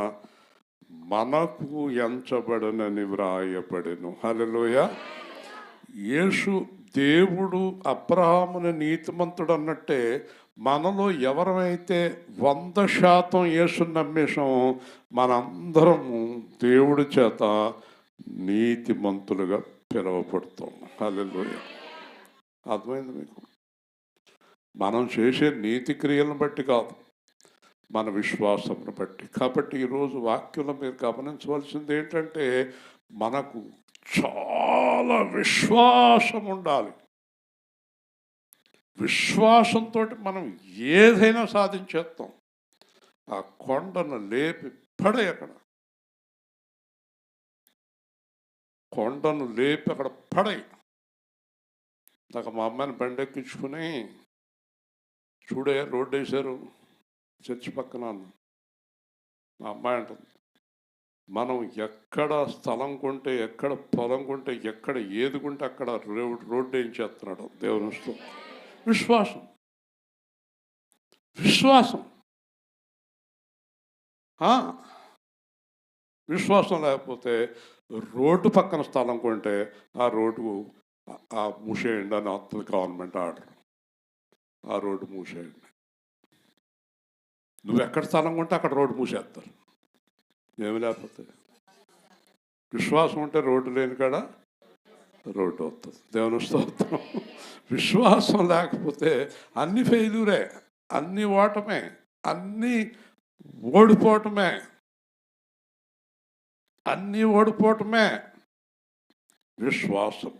Speaker 1: మనకు ఎంచబడనని వ్రాయబడెను. హల్లెలూయా. యేసు దేవుడు అబ్రహాముని నీతిమంతుడు అన్నట్టే మనలో ఎవరైతే 100% యేసుని నమ్మేసామో మనందరము దేవుడి చేత నీతిమంతులుగా పిలువబడతాం. హల్లెలూయా. అర్థమైంది మీకు? మనం చేసే నీతి క్రియలను బట్టి కాదు, మన విశ్వాసమును బట్టి. కాబట్టి ఈరోజు వాక్యంలో మీరు గమనించవలసింది ఏంటంటే, మనకు చాలా విశ్వాసం ఉండాలి. విశ్వాసంతో మనం ఏదైనా సాధించేస్తాం. ఆ కొండను లేపి పడే అక్కడ, కొండను లేపి అక్కడ పడే. నాకు మా అమ్మాయిని బండెక్కించుకుని చూడే రోడ్డు వేశారు చర్చి పక్కన. మా అమ్మాయి అంటుంది, మనం ఎక్కడ స్థలం కొంటే, ఎక్కడ పొలం కొంటే, ఎక్కడ ఏది కొంటే అక్కడ రోడ్డు ఏం చేస్తున్నాడు దేవుని వస్తూ. విశ్వాసం, విశ్వాసం. విశ్వాసం లేకపోతే రోడ్డు పక్కన స్థలం కొంటే ఆ రోడ్డు మూసేయండి అని వస్తుంది గవర్నమెంట్ ఆర్డర్. ఆ రోడ్డు మూసేయండి. నువ్వు ఎక్కడ స్థలం కొంటే అక్కడ రోడ్డు మూసేస్తారు. ఏమి లేకపోతే విశ్వాసం ఉంటే రోడ్డు లేని కాడ రోడ్డు వస్తుంది. దేవుని స్తోత్రం. విశ్వాసం లేకపోతే అన్ని ఫెయిల్యూరే, అన్ని ఓటమే, అన్నీ ఓడిపోవటమే, అన్నీ ఓడిపోవటమే. విశ్వాసం.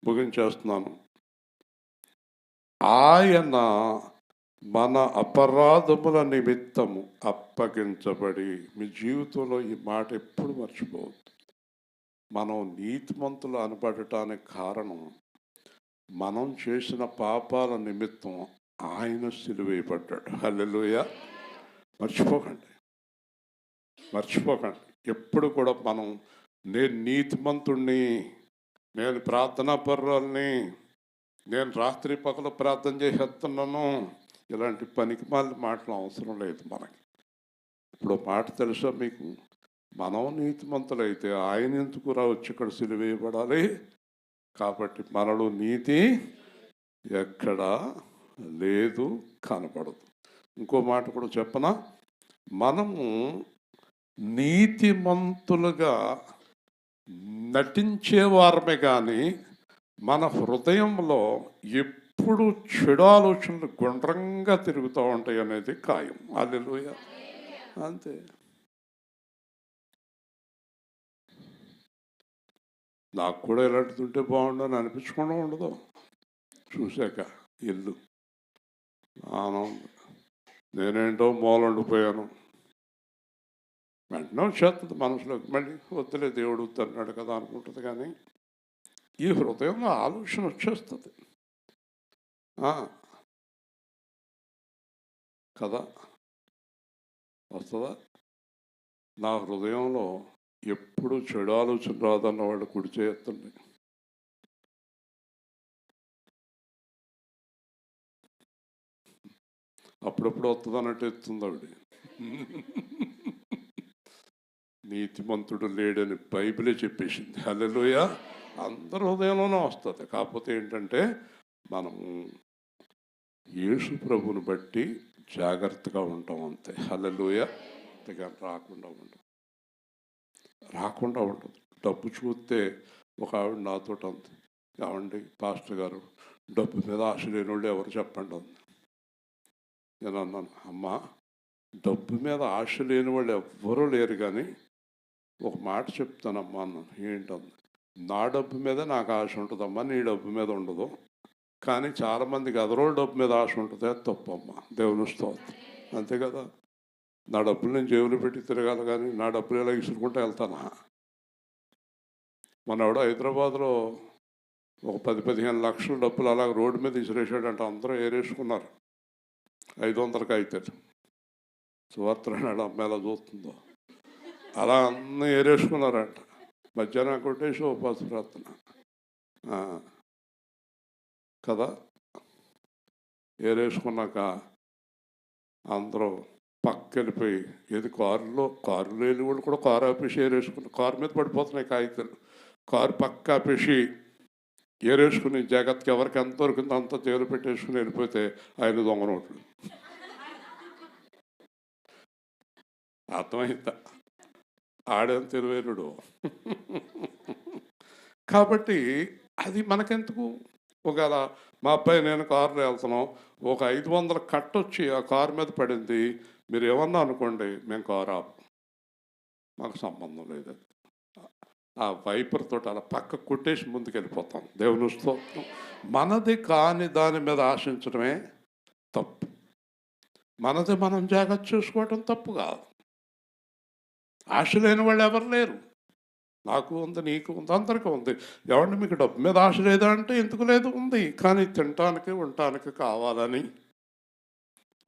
Speaker 1: ముగించేస్తున్నాను. ఆయన మన అపరాధముల నిమిత్తము అప్పగించబడి, మీ జీవితంలో ఈ మాట ఎప్పుడు మర్చిపోవద్దు. మనం నీతిమంతులు అనబడటానికి కారణం, మనం చేసిన పాపాల నిమిత్తం ఆయన సిలువేయబడ్డాడు. హల్లెలూయా. మర్చిపోకండి, మర్చిపోకండి. ఎప్పుడు కూడా మనం నేను నీతిమంతుణ్ణి, నేను ప్రార్థనా పరురాల్ని, నేను రాత్రి పగలు ప్రార్థన చేసేస్తున్నాను, ఇలాంటి పనికి మాలిన మాటలు అవసరం లేదు మనకి. ఇప్పుడు మాట తెలుసా మీకు? మనం నీతిమంతులైతే ఆయన ఎందుకు వచ్చి ఇక్కడ సిలువేయబడాలి? కాబట్టి మనలో నీతి ఎక్కడా లేదు, కనపడదు. ఇంకో మాట కూడా చెప్పనా? మనము నీతిమంతులుగా నటించేవారమే కానీ మన హృదయంలో ఎప్పుడు చెడు ఆలోచనలు గుండ్రంగా తిరుగుతూ ఉంటాయి అనేది ఖాయం. హల్లెలూయా. అంతే. నాకు కూడా ఇలాంటిది ఉంటే బాగుండని అనిపించకుండా ఉండదు. చూశాక ఇల్లు ఆనందం, నేనేంటో మూలండిపోయాను. వెంటనే వచ్చేస్తుంది మనసులోకి, మళ్ళీ వద్దులే దేవుడు అన్నాడు కదా అనుకుంటుంది. కానీ ఈ హృదయంలో ఆలోచన వచ్చేస్తుంది కదా, వస్తుందా? నా హృదయంలో ఎప్పుడు చెడు ఆలోచన రాదన్న వాడు కుడి చేయొద్దండి. అప్పుడప్పుడు వస్తుంది అన్నట్టు ఎత్తుంది ఆవిడ. నీతిమంతుడు లేడని బైబిలే చెప్పేసింది. హల్లెలూయా. అందరి హృదయంలోనే వస్తుంది. కాకపోతే ఏంటంటే మనము యేసు ప్రభుని బట్టి జాగ్రత్తగా ఉంటాం అంతే. హల్లెలూయా. అంతేగాని రాకుండా ఉండదు. డబ్బు చూస్తే ఒక ఆవిడ నాతో అంది, ఏమండి పాస్టర్ గారు, డబ్బు మీద ఆశ లేని వాళ్ళు ఎవరు చెప్పండి అంది. నేను అన్నాను, అమ్మా, డబ్బు మీద ఆశ లేని వాళ్ళు ఎవ్వరూ లేరు, కానీ ఒక మాట చెప్తానమ్మా అన్నాను. ఏంటంది? నా డబ్బు మీద నాకు ఆశ ఉంటుందమ్మా, నీ డబ్బు మీద ఉండదు. కానీ చాలామందికి అదరోళ్ళ డబ్బు మీద ఆశ ఉంటుంది, అది తప్పమ్మా. దేవుని స్తోత్రం. అంతే కదా. నా డబ్బులు నేను జేబులో పెట్టి తిరగాలి, కానీ నా డబ్బులు ఎలా ఇసురుకుంటూ వెళ్తానా? మన ఎవడో హైదరాబాద్లో ఒక 10-15 లక్షల డబ్బులు అలా రోడ్డు మీద ఇసిరేసాడంట. అందరూ ఏరేసుకున్నారు. 500కి అయితే సువార్తనాడు అమ్మాయి ఎలా చూస్తుందో అలా అన్నీ ఏరేసుకున్నారంట. మధ్యాహ్నం కొట్టేసి ఉపవాస ప్రార్థన కదా. ఏరేసుకున్నాక అందరూ పక్కెళ్ళిపోయి, ఏది కారు లేని వాళ్ళు కూడా కారు ఆపేసి ఏరేసుకున్నారు. కారు మీద పడిపోతున్నాయి కాగితాలు. కారు పక్క ఆపేసి ఏరేసుకుని జాగ్రత్తగా ఎవరికి ఎంత దొరికిందో అంత తేలు పెట్టేసుకుని వెళ్ళిపోతే ఆయన దొంగ నోట్లు. అర్థమైందా? ఆడేం తెలివేరుడు. కాబట్టి అది మనకెందుకు? ఒకవేళ మా అబ్బాయి నేను కారులో వెళ్తున్నాం, ఒక 500 కట్టొచ్చి ఆ కారు మీద పడింది, మీరు ఏమన్నా అనుకోండి, మేము కారు ఆపం, మాకు సంబంధం లేదు. ఆ వైపర్ తోటి అలా పక్క కొట్టేసి ముందుకు వెళ్ళిపోతాం. దేవుని స్తోత్రం. మనది కాని దాని మీద ఆశించడమే తప్పు. మనది మనం జాగ్రత్త చూసుకోవటం తప్పు కాదు. ఆశ లేని వాళ్ళు ఎవరు లేరు. నాకు ఉంది, నీకు ఉంది, అందరికీ ఉంది. ఎవరిని మీకు డబ్బు మీద ఆశ లేదా అంటే ఎందుకు లేదు, ఉంది. కానీ తినటానికి ఉండటానికి కావాలని,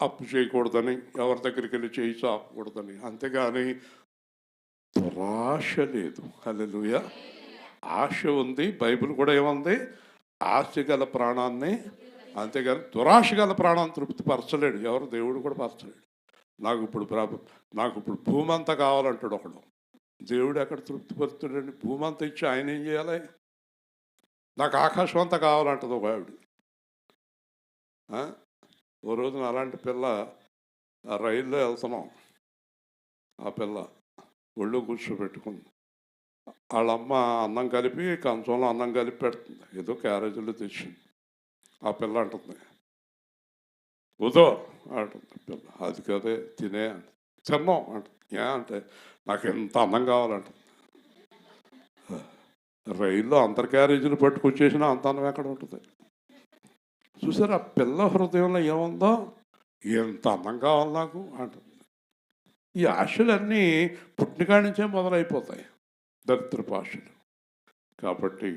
Speaker 1: అప్పు చేయకూడదని, ఎవరి దగ్గరికి వెళ్ళి చేయి చాపకూడదని, అంతేగాని దురాశ లేదు. హల్లెలూయా. ఆశ ఉంది. బైబిల్ కూడా ఏముంది? ఆశ గల ప్రాణాన్ని, అంతేగాని దురాశ గల ప్రాణాన్ని తృప్తిపరచలేడు ఎవరు, దేవుడు కూడా పరచలేడు. నాకు ఇప్పుడు భూమి అంతా కావాలంటాడు ఒకడు. దేవుడు ఎక్కడ తృప్తిపరుస్తాడండి? భూమి అంతా ఇచ్చి ఆయన ఏం చేయాలి? నాకు ఆకాశం అంతా కావాలంటది ఒక ఆవిడ. ఓ రోజున అలాంటి పిల్ల, ఆ రైల్లో వెళ్తున్నాం, ఆ పిల్ల ఒళ్ళు కూర్చోబెట్టుకుంది. వాళ్ళమ్మ అన్నం కలిపి కంచంలో అన్నం కలిపి పెడుతుంది, ఏదో క్యారేజీలో తెచ్చింది. ఆ పిల్ల అంటుంది, వదో అంటుంది పిల్ల. అది కదే తినే తిన్నాం అంటుంది. ఏ అంటే, నాకు ఎంత అన్నం కావాలంటుంది. రైల్లో అంతర్ క్యారేజీలు పట్టుకొచ్చేసినా అంత అన్నం ఎక్కడ ఉంటుంది? చూసారు ఆ పిల్ల హృదయంలో ఏముందో? ఎంత అన్నం కావాలి నాకు అంటుంది. ఈ ఆశలన్నీ పుట్టినకాడి నుంచే మొదలైపోతాయి, దరిద్రపు ఆశలు. కాబట్టి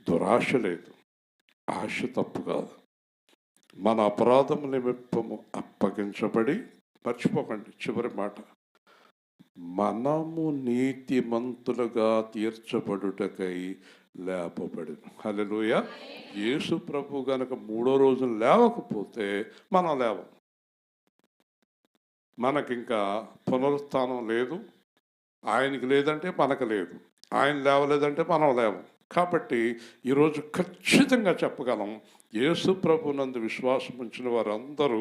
Speaker 1: దురాశ లేదు, ఆశ తప్పు కాదు. మన అపరాధము నిమిత్తము అప్పగించబడి, మర్చిపోకండి చివరి మాట, మనము నీతిమంతులుగా తీర్చబడుటకై లేపబడిన. హల్లెలూయా. యేసు ప్రభు గనక 3వ రోజు లేవకపోతే మనం లేవం. మనకింకా పునరుత్థానం లేదు. ఆయనకి లేదంటే మనకు లేదు, ఆయన లేవలేదంటే మనం లేవం. కాబట్టి ఈరోజు ఖచ్చితంగా చెప్పగలం, యేసు ప్రభునందు విశ్వాసం ఉంచిన వారందరూ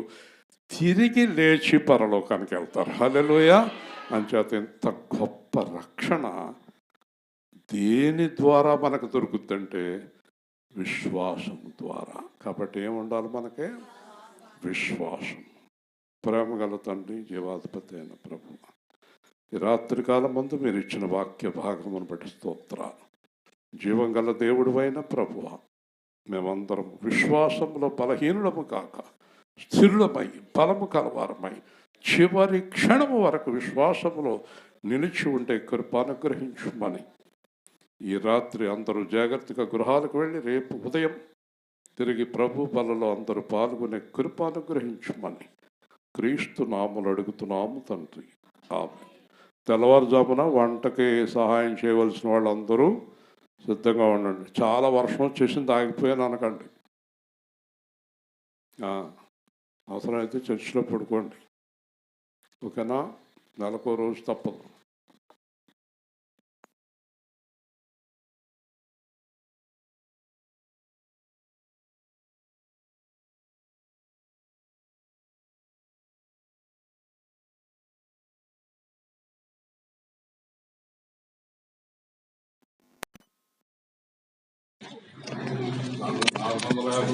Speaker 1: తిరిగి లేచి పరలోకానికి వెళ్తారు. హల్లెలూయా. అంచేత ఇంత గొప్ప రక్షణ దేని ద్వారా మనకు దొరుకుతుందంటే విశ్వాసం ద్వారా. కాబట్టి ఏముండాలి మనకే? విశ్వాసం. ప్రేమ గల తండ్రి, జీవాధిపతి అయిన ప్రభు, ఈ రాత్రికాలం ముందు మీరు ఇచ్చిన వాక్య భాగమును బట్టి స్తోత్రాలు. జీవం గల దేవుడు అయిన ప్రభువ, మేమందరం విశ్వాసంలో బలహీనులము కాక స్థిరులమై బలము కలవారమై చివరి క్షణము వరకు విశ్వాసములో నిలిచి ఉంటే కృపానుగ్రహించుమని ఈ రాత్రి అందరూ జాగ్రత్తగా గృహాలకు వెళ్ళి రేపు ఉదయం తిరిగి ప్రభు బలలో అందరూ పాల్గొనే కృపానుగ్రహించుమని క్రీస్తు నామములో అడుగుతున్నాము తండ్రి, ఆమేన్. తెల్లవారుజామున వంటకి సహాయం చేయవలసిన వాళ్ళందరూ సిద్ధంగా ఉండండి. చాలా వర్షం వచ్చేసింది, ఆగిపోయాను అనకండి. అవసరమైతే చర్చిలో పడుకోండి, ఓకేనా? నెలకో రోజు తప్పదు.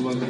Speaker 1: మంది